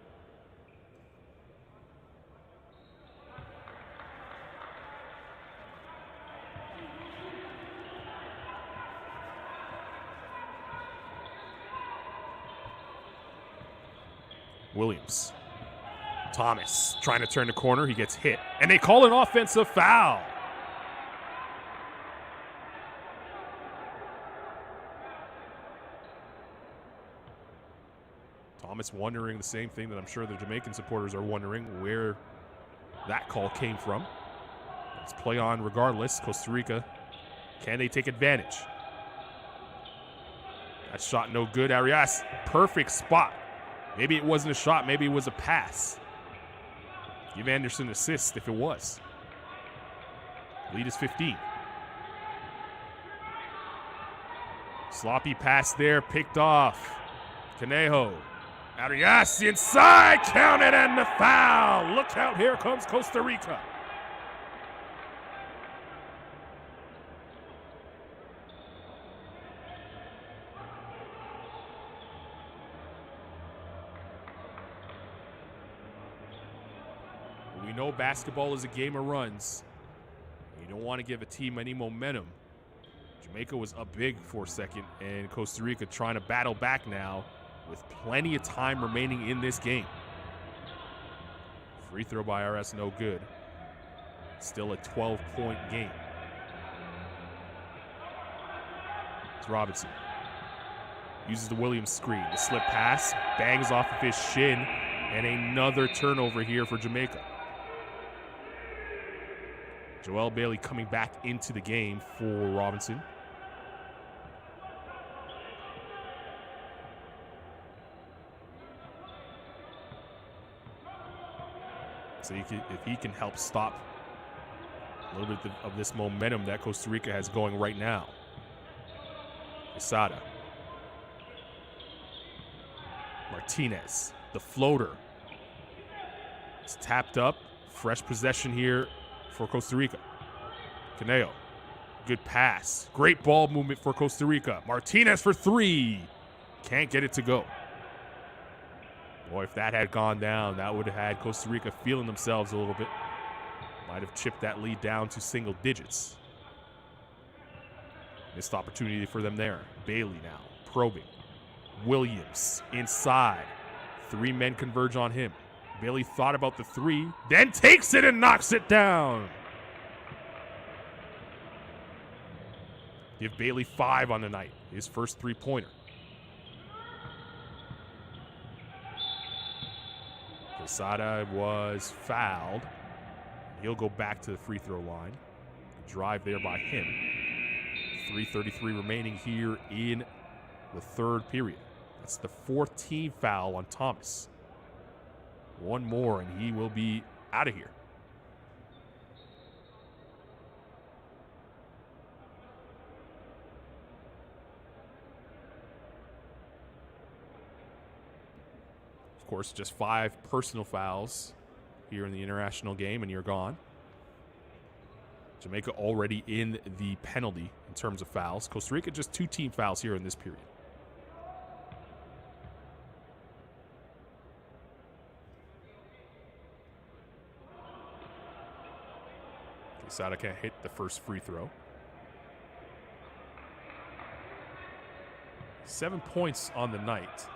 S1: Williams. Thomas trying to turn the corner. He gets hit. And they call an offensive foul. Thomas wondering the same thing that I'm sure the Jamaican supporters are wondering, where that call came from. Let's play on regardless. Costa Rica, can they take advantage? That shot no good. Arias, perfect spot. Maybe it wasn't a shot. Maybe it was a pass. Give Anderson an assist if it was. Lead is 15. Sloppy pass there, picked off. Conejo. Arias inside, counted, and the foul. Look out, here comes Costa Rica. We know basketball is a game of runs. You don't want to give a team any momentum. Jamaica was up big for a second, and Costa Rica trying to battle back now with plenty of time remaining in this game. Free throw by RS, no good. Still a 12-point game. It's Robinson. Uses the Williams screen. The slip pass, bangs off of his shin, and another turnover here for Jamaica. Joel Bailey coming back into the game for Robinson. So if he can help stop a little bit of this momentum that Costa Rica has going right now. Quesada. Martinez, the floater. It's tapped up. Fresh possession here for Costa Rica. Conejo, good pass. Great ball movement for Costa Rica. Martinez for 3. Can't get it to go. Boy, if that had gone down, that would have had Costa Rica feeling themselves a little bit. Might have chipped that lead down to single digits. Missed opportunity for them there. Bailey now probing. Williams inside. 3 men converge on him. Bailey thought about the 3, then takes it and knocks it down. Give Bailey 5 on the night. His first three-pointer. Quesada was fouled. He'll go back to the free throw line. The drive there by him. 3:33 remaining here in the third period. That's the 4th team foul on Thomas. One more and he will be out of here. Of course, just 5 personal fouls here in the international game, and you're gone. Jamaica already in the penalty in terms of fouls. Costa Rica just 2 team fouls here in this period. Quesada can't hit the first free throw. 7 points on the night.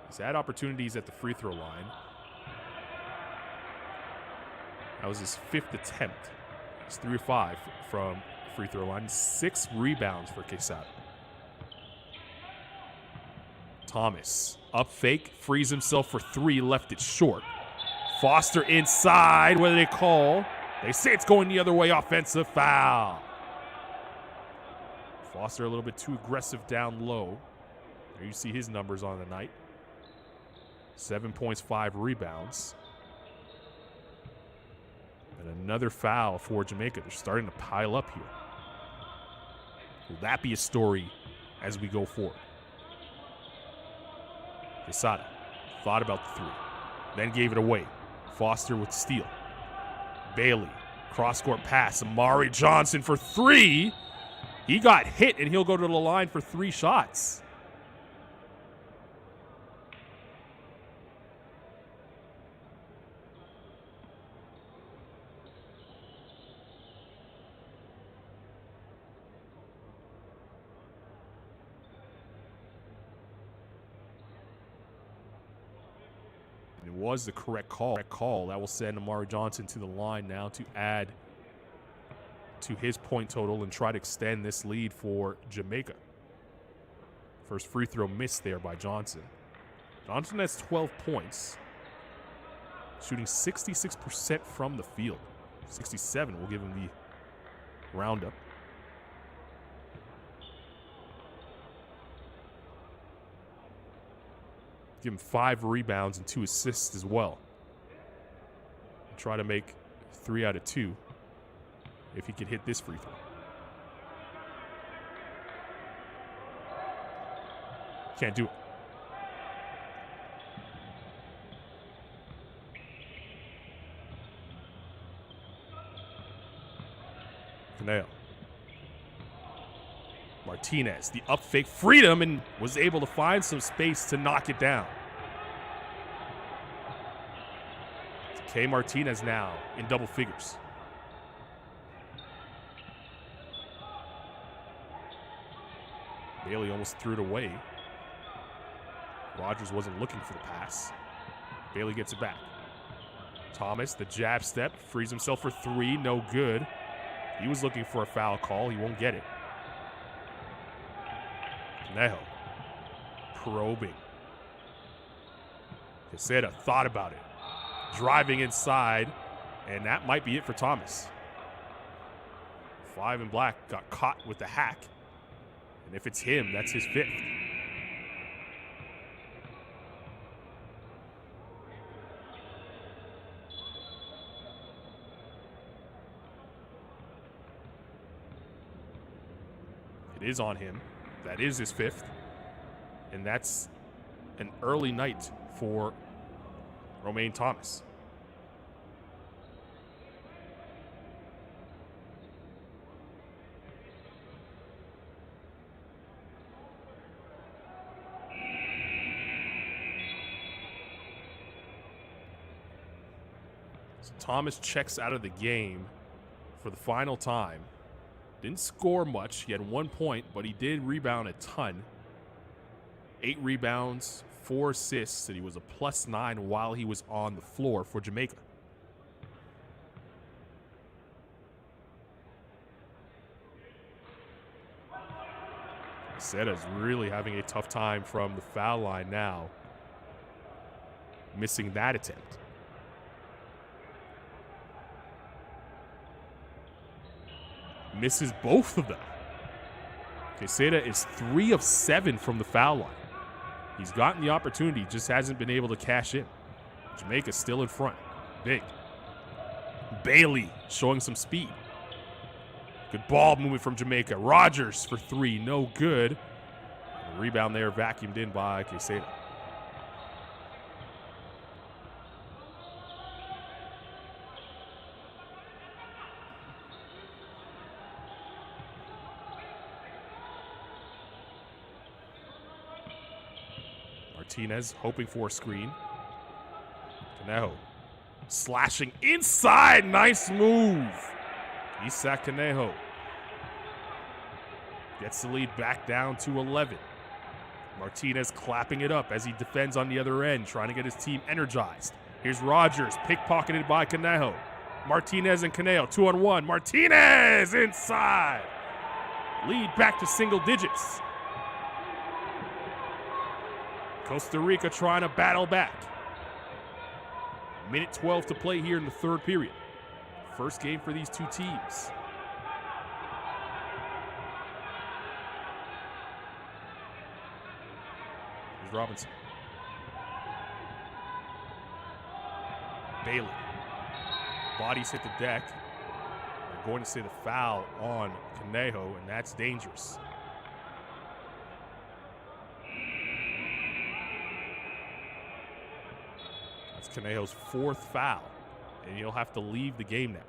S1: He's had opportunities at the free throw line. That was his 5th attempt. He's 3 of 5 from free throw line. 6 rebounds for Quesada. Thomas, up fake, frees himself for 3, left it short. Foster inside, what do they call? They say it's going the other way, offensive foul. Foster a little bit too aggressive down low. There you see his numbers on the night. 7 points, 5 rebounds. And another foul for Jamaica. They're starting to pile up here. Will that be a story as we go forward? Quesada thought about the 3, then gave it away. Foster with steal. Bailey, cross-court pass. Amari Johnson for 3. He got hit, and he'll go to the line for 3 shots. It was the correct call. That will send Amari Johnson to the line now to add to his point total and try to extend this lead for Jamaica. First free throw missed there by Johnson. Johnson has 12 points, shooting 66% from the field. 67 will give him the roundup. Give him 5 rebounds and 2 assists as well. And try to make 3 out of 2 if he can hit this free throw. Can't do it. Canale. Martinez, the up fake, freedom, and was able to find some space to knock it down. K. Martinez now in double figures. Bailey almost threw it away. Rogers wasn't looking for the pass. Bailey gets it back. Thomas, the jab step, frees himself for 3, no good. He was looking for a foul call. He won't get it. Neho, probing. Quesada thought about it. Driving inside, and that might be it for Thomas. 5 in black got caught with the hack. And if it's him, that's his 5th. It is on him. That is his 5th. And that's an early night for Romain Thomas. So Thomas checks out of the game for the final time. Didn't score much. He had 1 point, but he did rebound a ton. 8 rebounds, 4 assists, and he was a +9 while he was on the floor for Jamaica. Quesada's really having a tough time from the foul line now. Missing that attempt. Misses both of them. Quesada is 3 of 7 from the foul line. He's gotten the opportunity, just hasn't been able to cash in. Jamaica's still in front. Big. Bailey showing some speed. Good ball movement from Jamaica. Rogers for 3, no good. The rebound there vacuumed in by Quesada. Martinez hoping for a screen. Conejo slashing inside. Nice move. Isak Conejo gets the lead back down to 11. Martinez clapping it up as he defends on the other end, trying to get his team energized. Here's Rogers, pickpocketed by Conejo. Martinez and Conejo, 2-on-1. Martinez inside. Lead back to single digits. Costa Rica trying to battle back. Minute 12 to play here in the third period. First game for these two teams. Here's Robinson. Bailey. Bodies hit the deck. They're going to say the foul on Conejo, and that's dangerous. That's Conejo's 4th foul, and he'll have to leave the game now.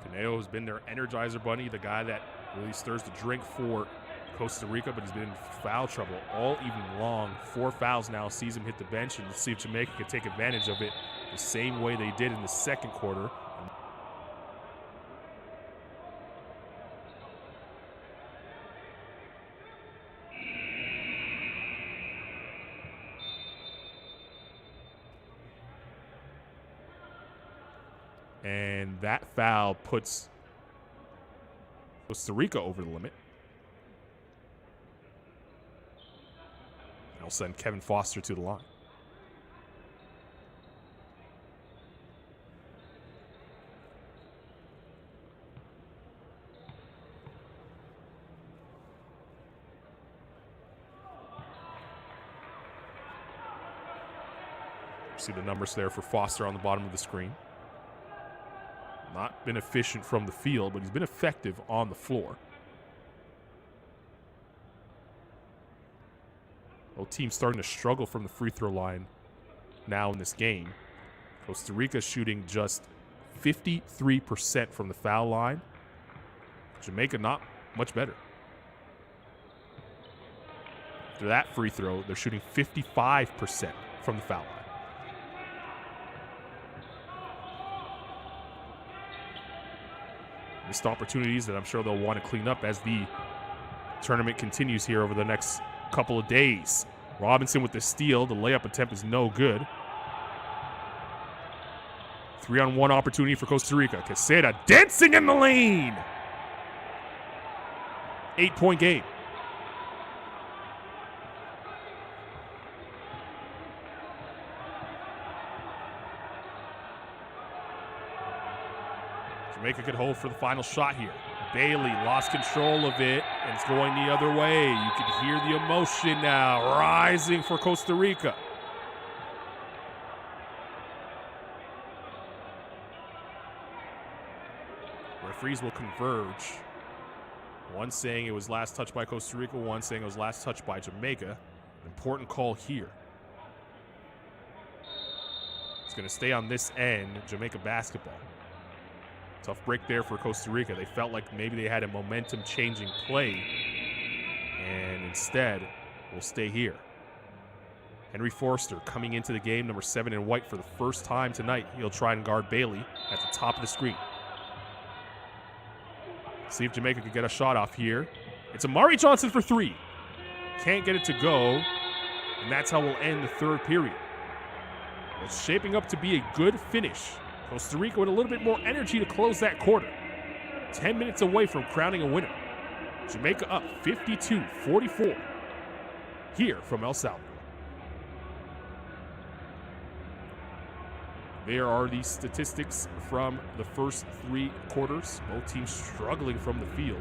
S1: Conejo has been their Energizer Bunny, the guy that really stirs the drink for Costa Rica, but he's been in foul trouble all evening long. 4 fouls now, sees him hit the bench, and let's see if Jamaica can take advantage of it the same way they did in the second quarter. And that foul puts Costa Rica over the limit. I'll send Kevin Foster to the line. See the numbers there for Foster on the bottom of the screen. Not been efficient from the field, but he's been effective on the floor. Both teams starting to struggle from the free throw line now in this game. Costa Rica shooting just 53% from the foul line. Jamaica not much better. After that free throw, they're shooting 55% from the foul line. Missed opportunities that I'm sure they'll want to clean up as the tournament continues here over the next couple of days. Robinson with the steal. The layup attempt is no good. 3-on-1 opportunity for Costa Rica. Quesada dancing in the lane. 8-point game. Jamaica could hold for the final shot here. Bailey lost control of it, and it's going the other way. You can hear the emotion now rising for Costa Rica. Referees will converge. One saying it was last touched by Costa Rica, one saying it was last touched by Jamaica. An important call here. It's going to stay on this end, Jamaica basketball. Tough break there for Costa Rica. They felt like maybe they had a momentum-changing play, and instead will stay here. Henry Forster coming into the game, number 7 in white for the first time tonight. He'll try and guard Bailey at the top of the screen. See if Jamaica can get a shot off here. It's Amari Johnson for 3. Can't get it to go. And that's how we'll end the third period. It's shaping up to be a good finish. Costa Rica with a little bit more energy to close that quarter. 10 minutes away from crowning a winner. Jamaica up 52-44 here from El Salvador. There are the statistics from the first 3 quarters. Both teams struggling from the field.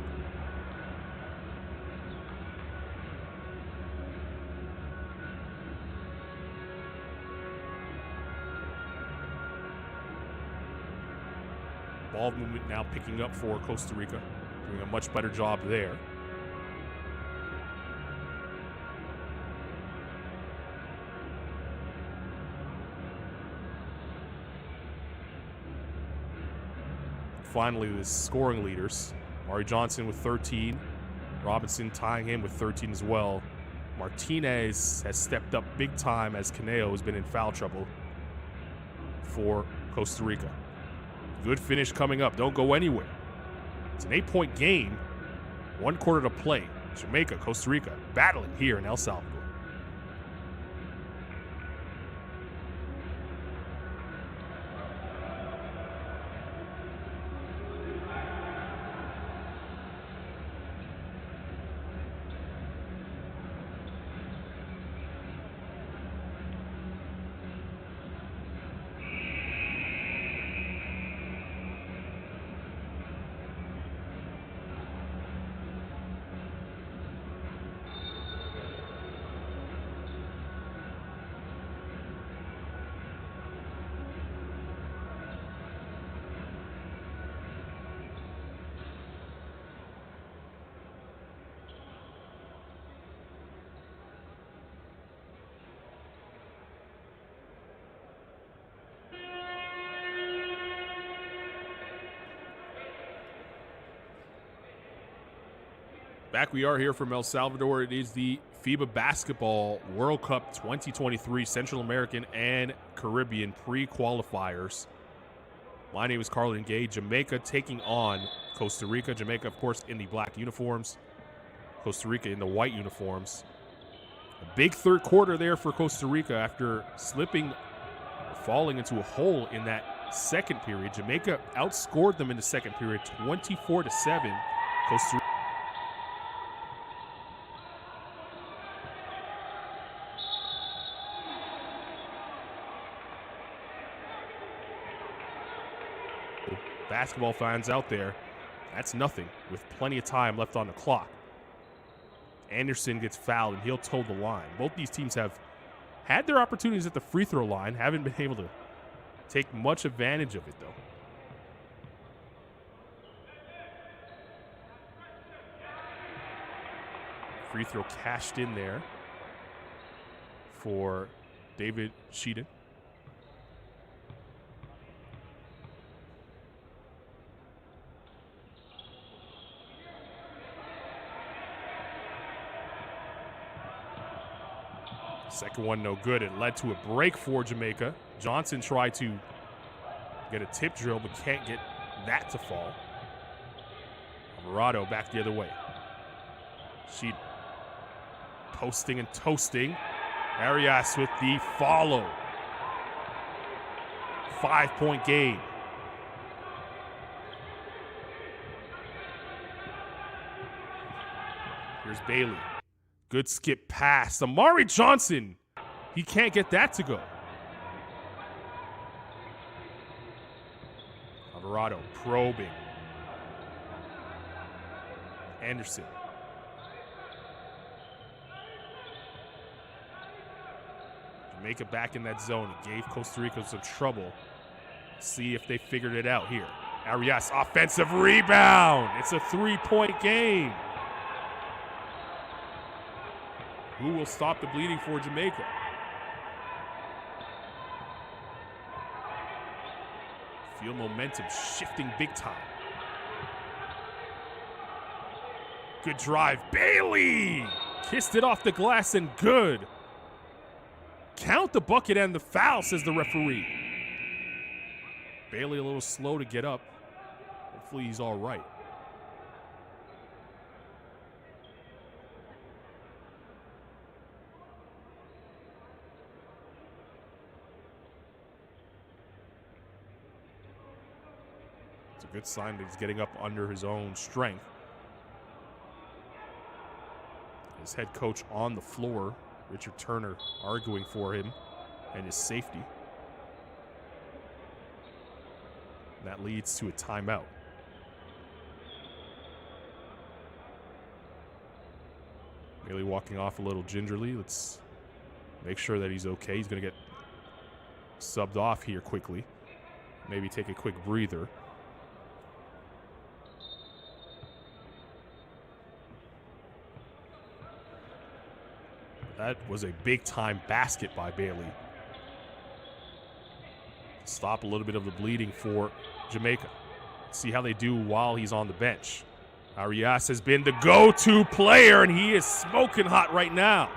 S1: Ball movement now picking up for Costa Rica. Doing a much better job there. Finally, the scoring leaders. Amari Johnson with 13. Robinson tying him with 13 as well. Martinez has stepped up big time as Caneo has been in foul trouble for Costa Rica. Good finish coming up. Don't go anywhere. It's an 8-point game. 1 quarter to play. Jamaica, Costa Rica battling here in El Salvador. Back we are here from El Salvador. It is the FIBA Basketball World Cup 2023 Central American and Caribbean pre-qualifiers. My name is Carlin Gay. Jamaica taking on Costa Rica. Jamaica, of course, in the black uniforms. Costa Rica in the white uniforms. A big third quarter there for Costa Rica after slipping, falling into a hole in that second period. Jamaica outscored them in the second period, 24-7. Costa Rica. Basketball fans out there, that's nothing with plenty of time left on the clock. Anderson gets fouled and he'll toe the line. Both these teams have had their opportunities at the free throw line, haven't been able to take much advantage of it though. Free throw cashed in there for David Sheehan. Second one no good. It led to a break for Jamaica. Johnson tried to get a tip drill but can't get that to fall. Alvarado back the other way. She posting and toasting. Arias with the follow. 5-point game. Here's Bailey. Good skip pass. Amari Johnson. He can't get that to go. Alvarado probing. Anderson. Jamaica back in that zone. It gave Costa Rica some trouble. See if they figured it out here. Arias, offensive rebound. It's a 3-point game. Who will stop the bleeding for Jamaica? Feel momentum shifting big time. Good drive. Bailey! Kissed it off the glass and good. Count the bucket and the foul, says the referee. Bailey a little slow to get up. Hopefully he's all right. It's a good sign that he's getting up under his own strength. His head coach on the floor, Richard Turner, arguing for him and his safety. That leads to a timeout. Bailey walking off a little gingerly. Let's make sure that he's okay. He's going to get subbed off here quickly. Maybe take a quick breather. That was a big-time basket by Bailey. Stop a little bit of the bleeding for Jamaica. See how they do while he's on the bench. Arias has been the go-to player, and he is smoking hot right now.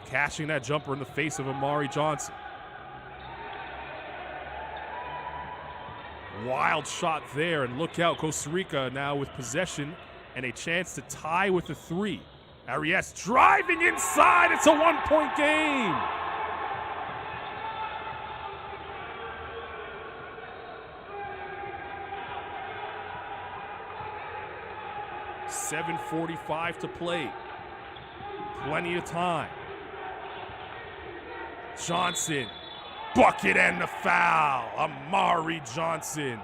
S1: Cashing that jumper in the face of Amari Johnson. Wild shot there, and look out, Costa Rica now with possession and a chance to tie with a three. Arias driving inside. It's a one-point game. .7:45 to play. Plenty of time. Johnson. Bucket and the foul. Amari Johnson.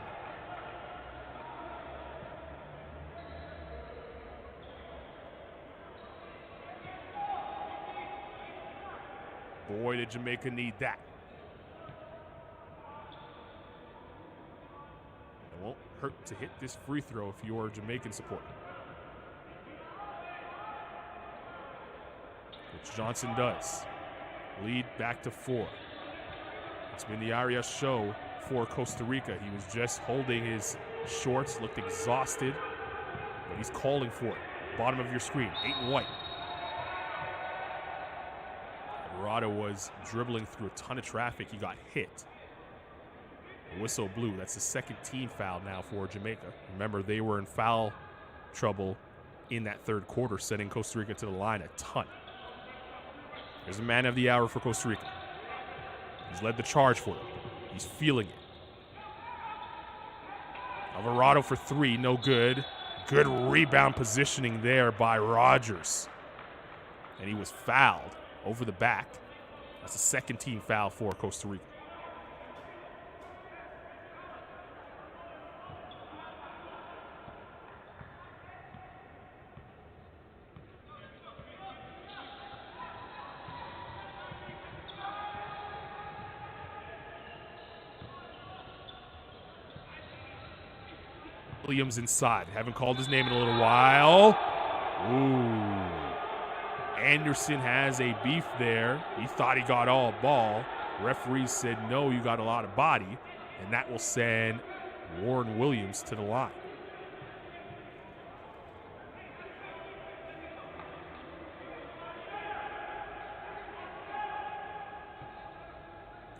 S1: Boy, did Jamaica need that. It won't hurt to hit this free throw if you're a Jamaican supporter. Which Johnson does. Lead back to 4. It's been the Arias show for Costa Rica. He was just holding his shorts, looked exhausted, but he's calling for it. Bottom of your screen, 8 and white. Alvarado was dribbling through a ton of traffic. He got hit. The whistle blew. That's the second team foul now for Jamaica. Remember, they were in foul trouble in that third quarter, sending Costa Rica to the line a ton. There's a man of the hour for Costa Rica. He's led the charge for them. He's feeling it. Alvarado for 3, no good. Good rebound positioning there by Rogers. And he was fouled over the back. That's the second team foul for Costa Rica. Williams inside. Haven't called his name in a little while. Ooh. Anderson has a beef there. He thought he got all ball. Referee said, no, you got a lot of body. And that will send Warren Williams to the line.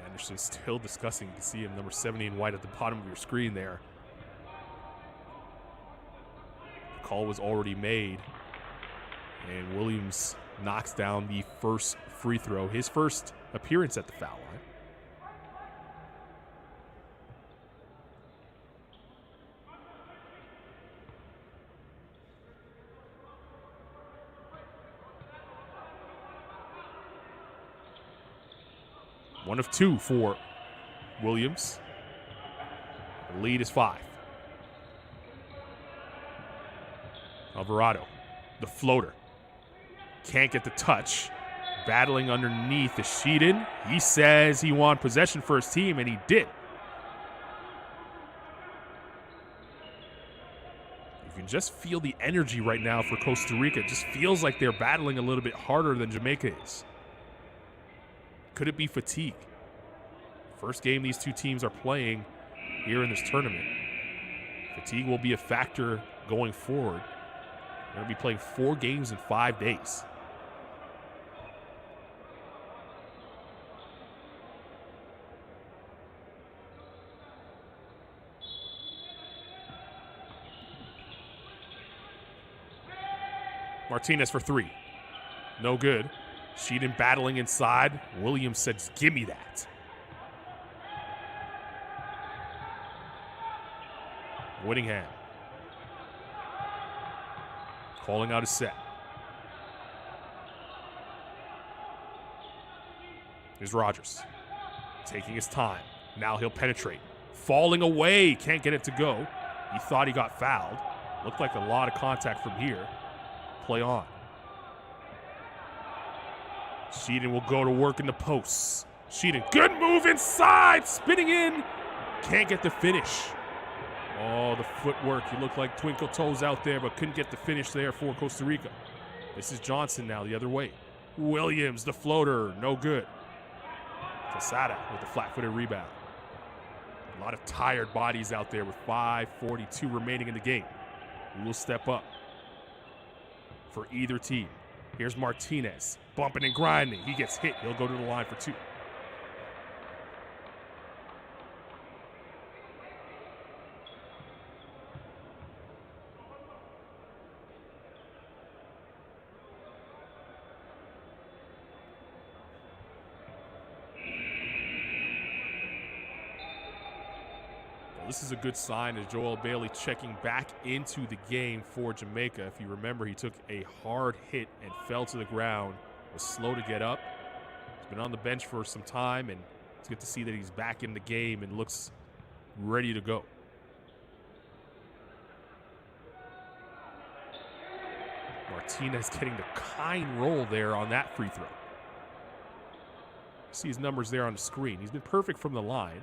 S1: Anderson still discussing. You can see him, number 70 in white at the bottom of your screen there. Call was already made, and Williams knocks down the first free throw, his first appearance at the foul line. One of 2 for Williams. The lead is 5. Alvarado, the floater. Can't get the touch. Battling underneath the Sheedon. He says he won possession for his team, and he did. You can just feel the energy right now for Costa Rica. It just feels like they're battling a little bit harder than Jamaica is. Could it be fatigue? First game these two teams are playing here in this tournament. Fatigue will be a factor going forward. They're going to be playing 4 games in 5 days. Martinez for 3. No good. Sheedon battling inside. Williams says, give me that. Whittingham. Calling out a set. Here's Rogers. Taking his time. Now he'll penetrate. Falling away. Can't get it to go. He thought he got fouled. Looked like a lot of contact from here. Play on. Sheedon will go to work in the posts. Sheedon, good move inside. Spinning in. Can't get the finish. Oh, the footwork. He looked like twinkle toes out there, but couldn't get the finish there for Costa Rica. This is Johnson now the other way. Williams, the floater. No good. Quesada with the flat-footed rebound. A lot of tired bodies out there with 5:42 remaining in the game. Who will step up for either team? Here's Martinez, bumping and grinding. He gets hit. He'll go to the line for 2. This is a good sign as Joel Bailey checking back into the game for Jamaica. If you remember, he took a hard hit and fell to the ground, was slow to get up. He's been on the bench for some time, and it's good to see that he's back in the game and looks ready to go. Martinez getting the kind roll there on that free throw. See his numbers there on the screen. He's been perfect from the line.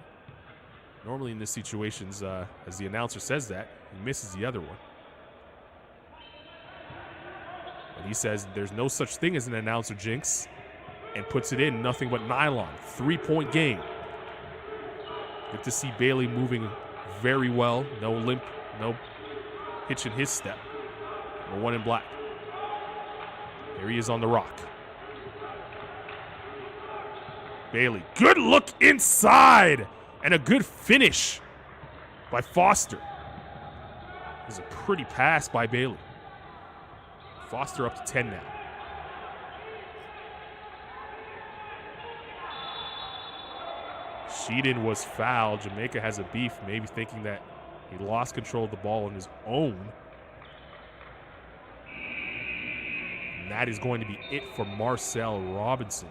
S1: Normally in these situations, as the announcer says that, he misses the other one. But he says there's no such thing as an announcer jinx and puts it in nothing but nylon. 3-point game. Good to see Bailey moving very well. No limp, no hitch in his step. Number 1 in black. Here he is on the rock. Bailey, good look inside. And a good finish by Foster. This is a pretty pass by Bailey. Foster up to 10 now. Sheedon was fouled. Jamaica has a beef, maybe thinking that he lost control of the ball on his own. And that is going to be it for Marcel Robinson.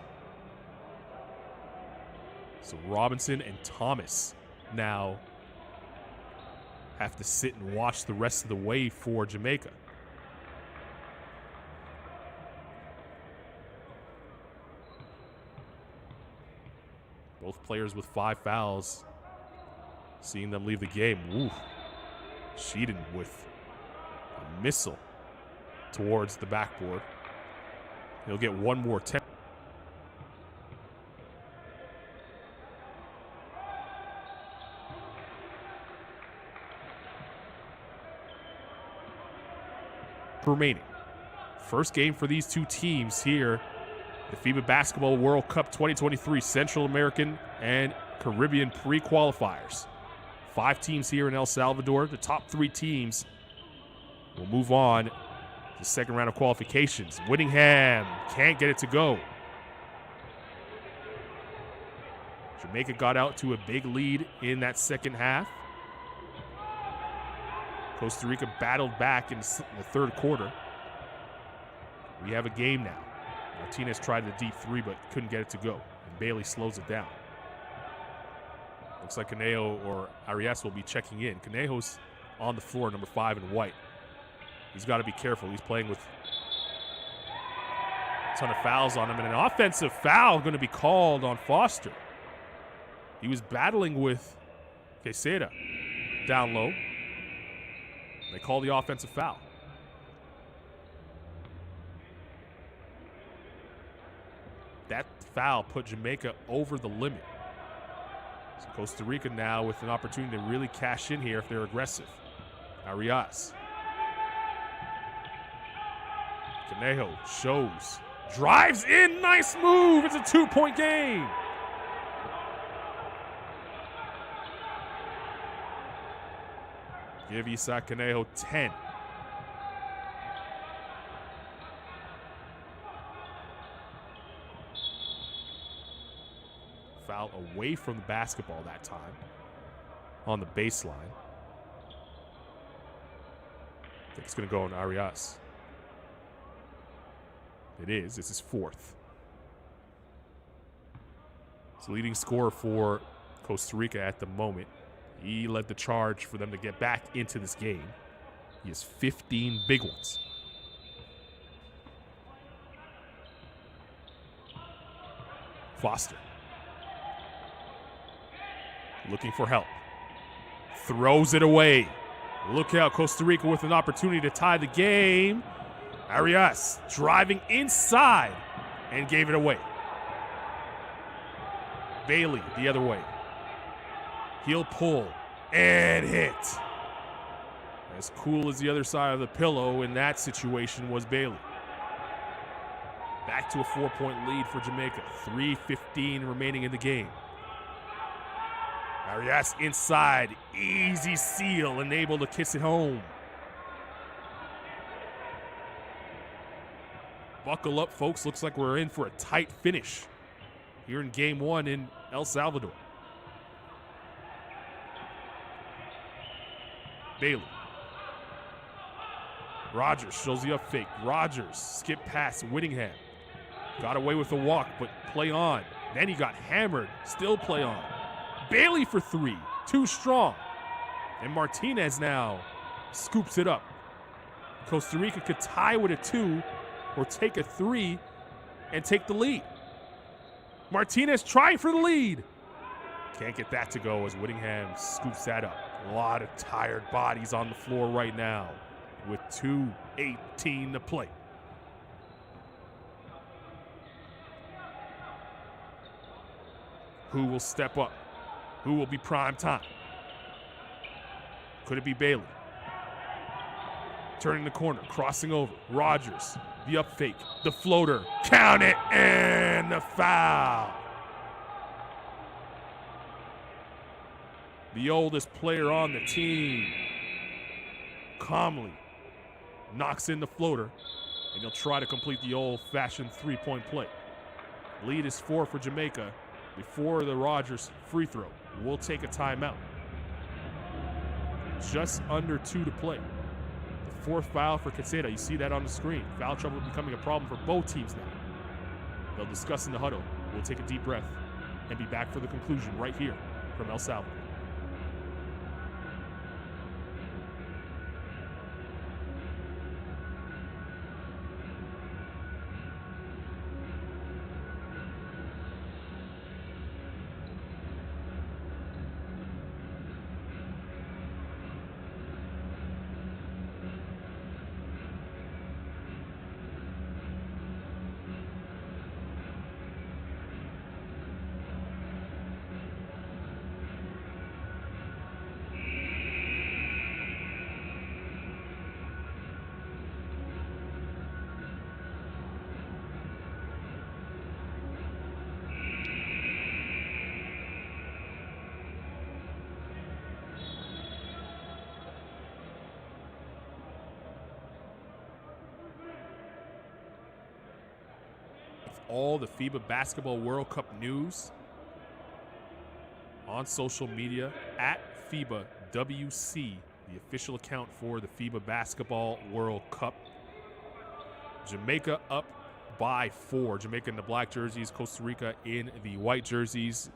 S1: So Robinson and Thomas now have to sit and watch the rest of the way for Jamaica. Both players with 5 fouls. Seeing them leave the game. Ooh. Sheedon with a missile towards the backboard. He'll get one more 10. Remaining. First game for these two teams here. The FIBA Basketball World Cup 2023 Central American and Caribbean pre-qualifiers. 5 teams here in El Salvador. The top 3 teams will move on to the second round of qualifications. Whittingham can't get it to go. Jamaica got out to a big lead in that second half. Costa Rica battled back in the third quarter. We have a game now. Martinez tried the deep 3, but couldn't get it to go. And Bailey slows it down. Looks like Conejo or Arias will be checking in. Conejo's on the floor, number 5 in white. He's got to be careful. He's playing with a ton of fouls on him. And an offensive foul going to be called on Foster. He was battling with Quesada down low. They call the offensive foul. That foul put Jamaica over the limit. So Costa Rica now with an opportunity to really cash in here if they're aggressive. Arias. Conejo shows. Drives in. Nice move. It's a 2-point game. Give Isaac Conejo 10. Foul away from the basketball that time on the baseline. think it's going to go on Arias. It is. This is fourth. It's the leading scorer for Costa Rica at the moment. He led the charge for them to get back into this game. He has 15 big ones. Foster. Looking for help. Throws it away. Look out, Costa Rica with an opportunity to tie the game. Arias driving inside and gave it away. Bailey the other way. He'll pull and hit. As cool as the other side of the pillow in that situation was Bailey. Back to a 4-point lead for Jamaica. 3:15 remaining in the game. Arias inside. Easy seal and able to kiss it home. Buckle up, folks. Looks like we're in for a tight finish here in game one in El Salvador. Bailey. Rogers shows the up fake. Rogers skip past Whittingham. Got away with the walk, but play on. Then he got hammered. Still play on. Bailey for three. Too strong. And Martinez now scoops it up. Costa Rica could tie with a 2 or take a 3 and take the lead. Martinez trying for the lead. Can't get that to go as Whittingham scoops that up. A lot of tired bodies on the floor right now with 2:18 to play. Who will step up? Who will be prime time? Could it be Bailey? Turning the corner, crossing over. Rogers, the up fake, the floater. Count it, and the foul. The oldest player on the team calmly knocks in the floater, and he'll try to complete the old-fashioned three-point play. Lead is 4 for Jamaica before the Rogers free throw. We'll take a timeout. Just under 2 to play. The fourth foul for Quezada. You see that on the screen. Foul trouble becoming a problem for both teams now. They'll discuss in the huddle. We'll take a deep breath and be back for the conclusion right here from El Salvador. All the FIBA Basketball World Cup news on social media at FIBA WC, the official account for the FIBA Basketball World Cup. Jamaica up by 4. Jamaica in the black jerseys, Costa Rica in the white jerseys.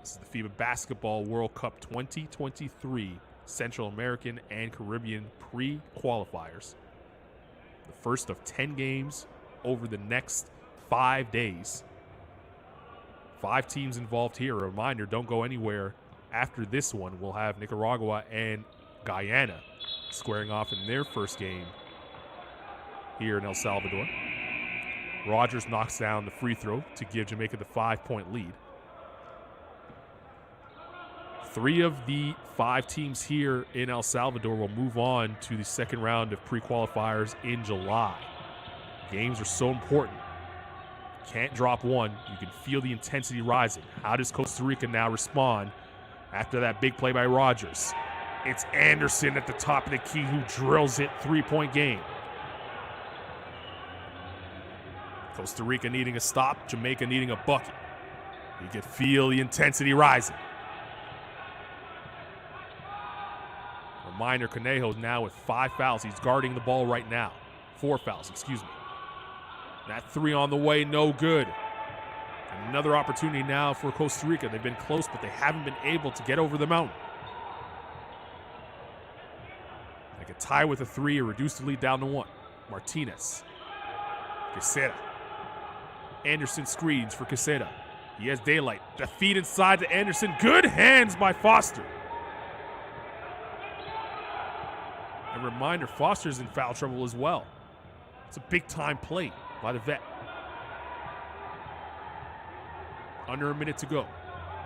S1: This is the FIBA Basketball World Cup 2023 Central American and Caribbean pre-qualifiers. The first of 10 games over the next 5 days. 5 teams involved here. A reminder, don't go anywhere. After this one, we'll have Nicaragua and Guyana squaring off in their first game here in El Salvador. Rogers knocks down the free throw to give Jamaica the 5-point lead. 3 of the 5 teams here in El Salvador will move on to the second round of pre-qualifiers in July. Games are so important. Can't drop one. You can feel the intensity rising. How does Costa Rica now respond after that big play by Rogers? It's Anderson at the top of the key who drills it. 3-point game. Costa Rica needing a stop. Jamaica needing a bucket. You can feel the intensity rising. Reminder, Conejo now with 5 fouls. He's guarding the ball right now. 4 fouls, excuse me. That 3 on the way, no good. And another opportunity now for Costa Rica. They've been close, but they haven't been able to get over the mountain. They could tie with a 3 or reduce the lead down to 1. Martinez. Quesada. Anderson screens for Quesada. He has daylight. The feed inside to Anderson. Good hands by Foster. A reminder, Foster's in foul trouble as well. It's a big-time play by the vet. Under a minute to go.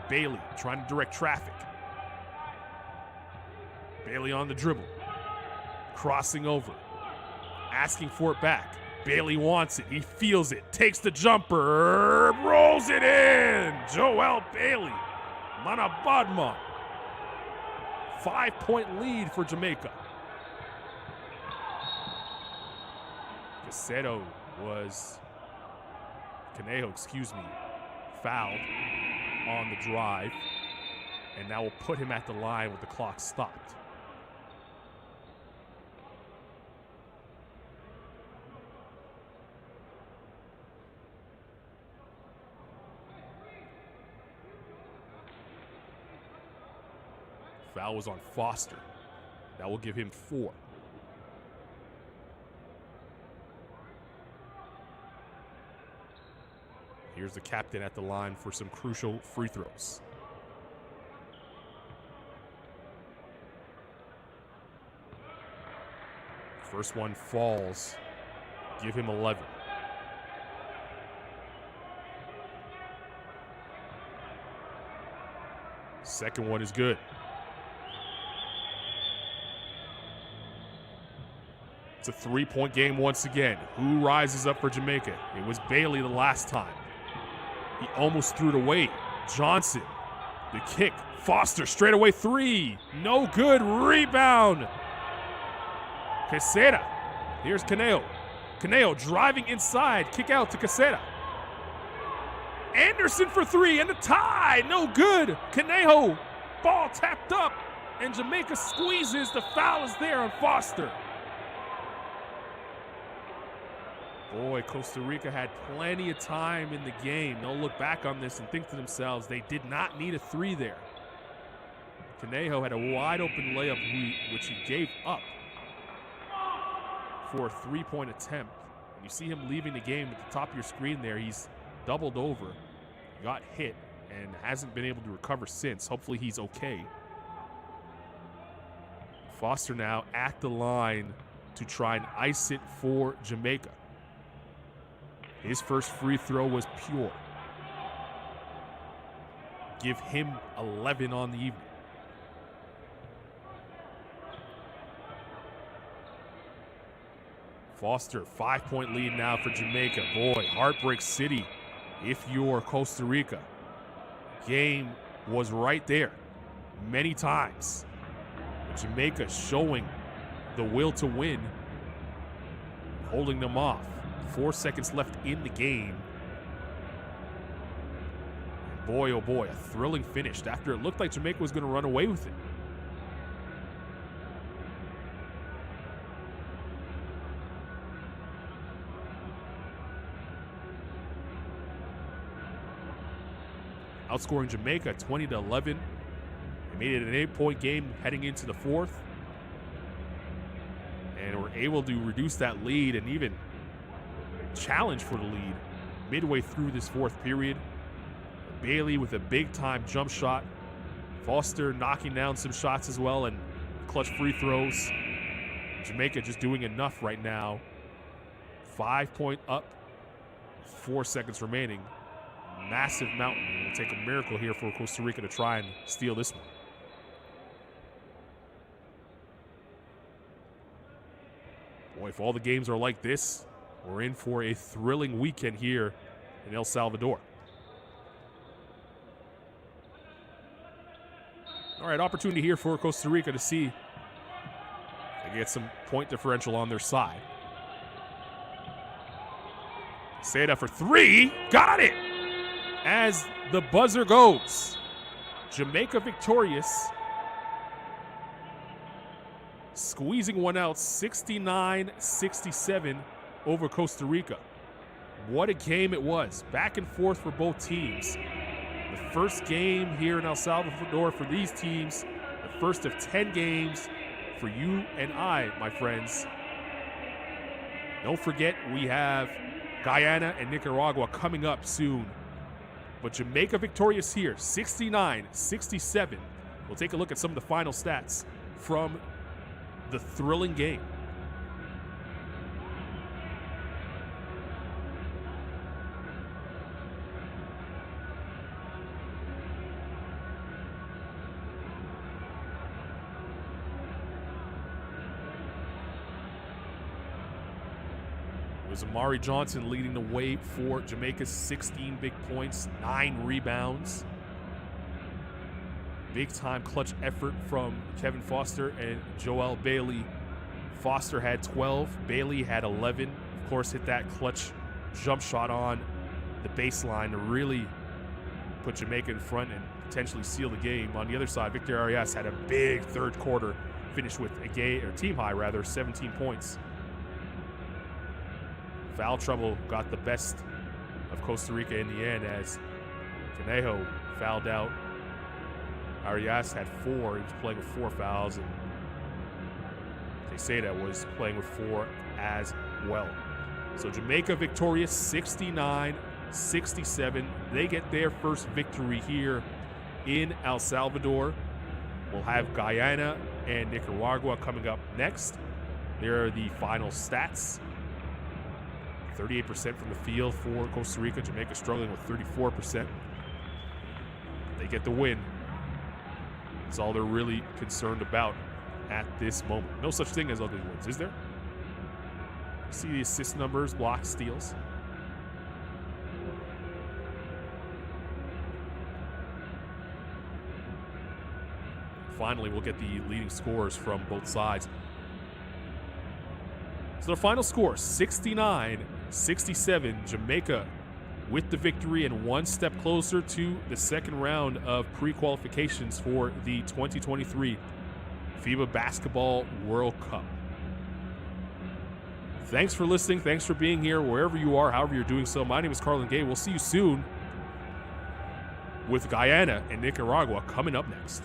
S1: Bailey trying to direct traffic. Bailey on the dribble. Crossing over. Asking for it back. Bailey wants it. He feels it. Takes the jumper. Rolls it in. Joel Bailey. Manabadma. 5-point lead for Jamaica. Conejo, fouled on the drive. And now will put him at the line with the clock stopped. Foul was on Foster. That will give him 4. Here's the captain at the line for some crucial free throws. First one falls. Give him 11. Second one is good. It's a 3-point game once again. Who rises up for Jamaica? It was Bailey the last time. He almost threw it away. Johnson, the kick. Foster, straightaway 3. No good. Rebound. Quesada. Here's Conejo. Conejo driving inside. Kick out to Quesada. Anderson for 3 and the tie. No good. Conejo. Ball tapped up. And Jamaica squeezes. The foul is there on Foster. Boy, Costa Rica had plenty of time in the game. They'll look back on this and think to themselves, they did not need a 3 there. Conejo had a wide open layup, which he gave up for a 3-point attempt. And you see him leaving the game at the top of your screen there. He's doubled over, got hit, and hasn't been able to recover since. Hopefully he's okay. Foster now at the line to try and ice it for Jamaica. His first free throw was pure. Give him 11 on the evening. Foster, 5-point lead now for Jamaica. Boy, Heartbreak City if you're Costa Rica. Game was right there many times. Jamaica showing the will to win, holding them off. 4 seconds left in the game. Boy, oh boy, a thrilling finish after it looked like Jamaica was going to run away with it. Outscoring Jamaica 20-11. They made it an 8-point game heading into the 4th. And were able to reduce that lead and even challenge for the lead midway through this 4th period. Bailey with a big-time jump shot. Foster knocking down some shots as well and clutch free throws. Jamaica just doing enough right now. 5-point up, 4 seconds remaining. Massive mountain. It will take a miracle here for Costa Rica to try and steal this one. Boy, if all the games are like this, we're in for a thrilling weekend here in El Salvador. All right, opportunity here for Costa Rica to see if they get some point differential on their side. Seda for 3, got it! As the buzzer goes, Jamaica victorious squeezing one out 69-67 over Costa Rica. What a game it was. Back and forth for both teams. The first game here in El Salvador for these teams, the first of 10 games for you and I, my friends. Don't forget, we have Guyana and Nicaragua coming up soon. But Jamaica victorious here, 69-67. We'll take a look at some of the final stats from the thrilling game. It was Amari Johnson leading the way for Jamaica, 16 big points, 9 rebounds. Big-time clutch effort from Kevin Foster and Joel Bailey. Foster had 12, Bailey had 11. Of course, hit that clutch jump shot on the baseline to really put Jamaica in front and potentially seal the game. On the other side, Victor Arias had a big third quarter, finished with a team high, 17 points. Foul trouble got the best of Costa Rica in the end as Conejo fouled out. Arias had 4. He was playing with 4 fouls, and Teixeira was playing with 4 as well. So Jamaica victorious 69-67. They get their first victory here in El Salvador. We'll have Guyana and Nicaragua coming up next. There are the final stats. 38% from the field for Costa Rica. Jamaica struggling with 34%. They get the win. That's all they're really concerned about at this moment. No such thing as ugly wins, is there? See the assist numbers, blocks, steals. Finally, we'll get the leading scores from both sides. So the final score, 69-67. Jamaica with the victory and one step closer to the second round of pre-qualifications for the 2023 FIBA Basketball World Cup. Thanks for listening. Thanks for being here wherever you are, however you're doing so. My name is Carlin Gay. We'll see you soon with Guyana and Nicaragua coming up next.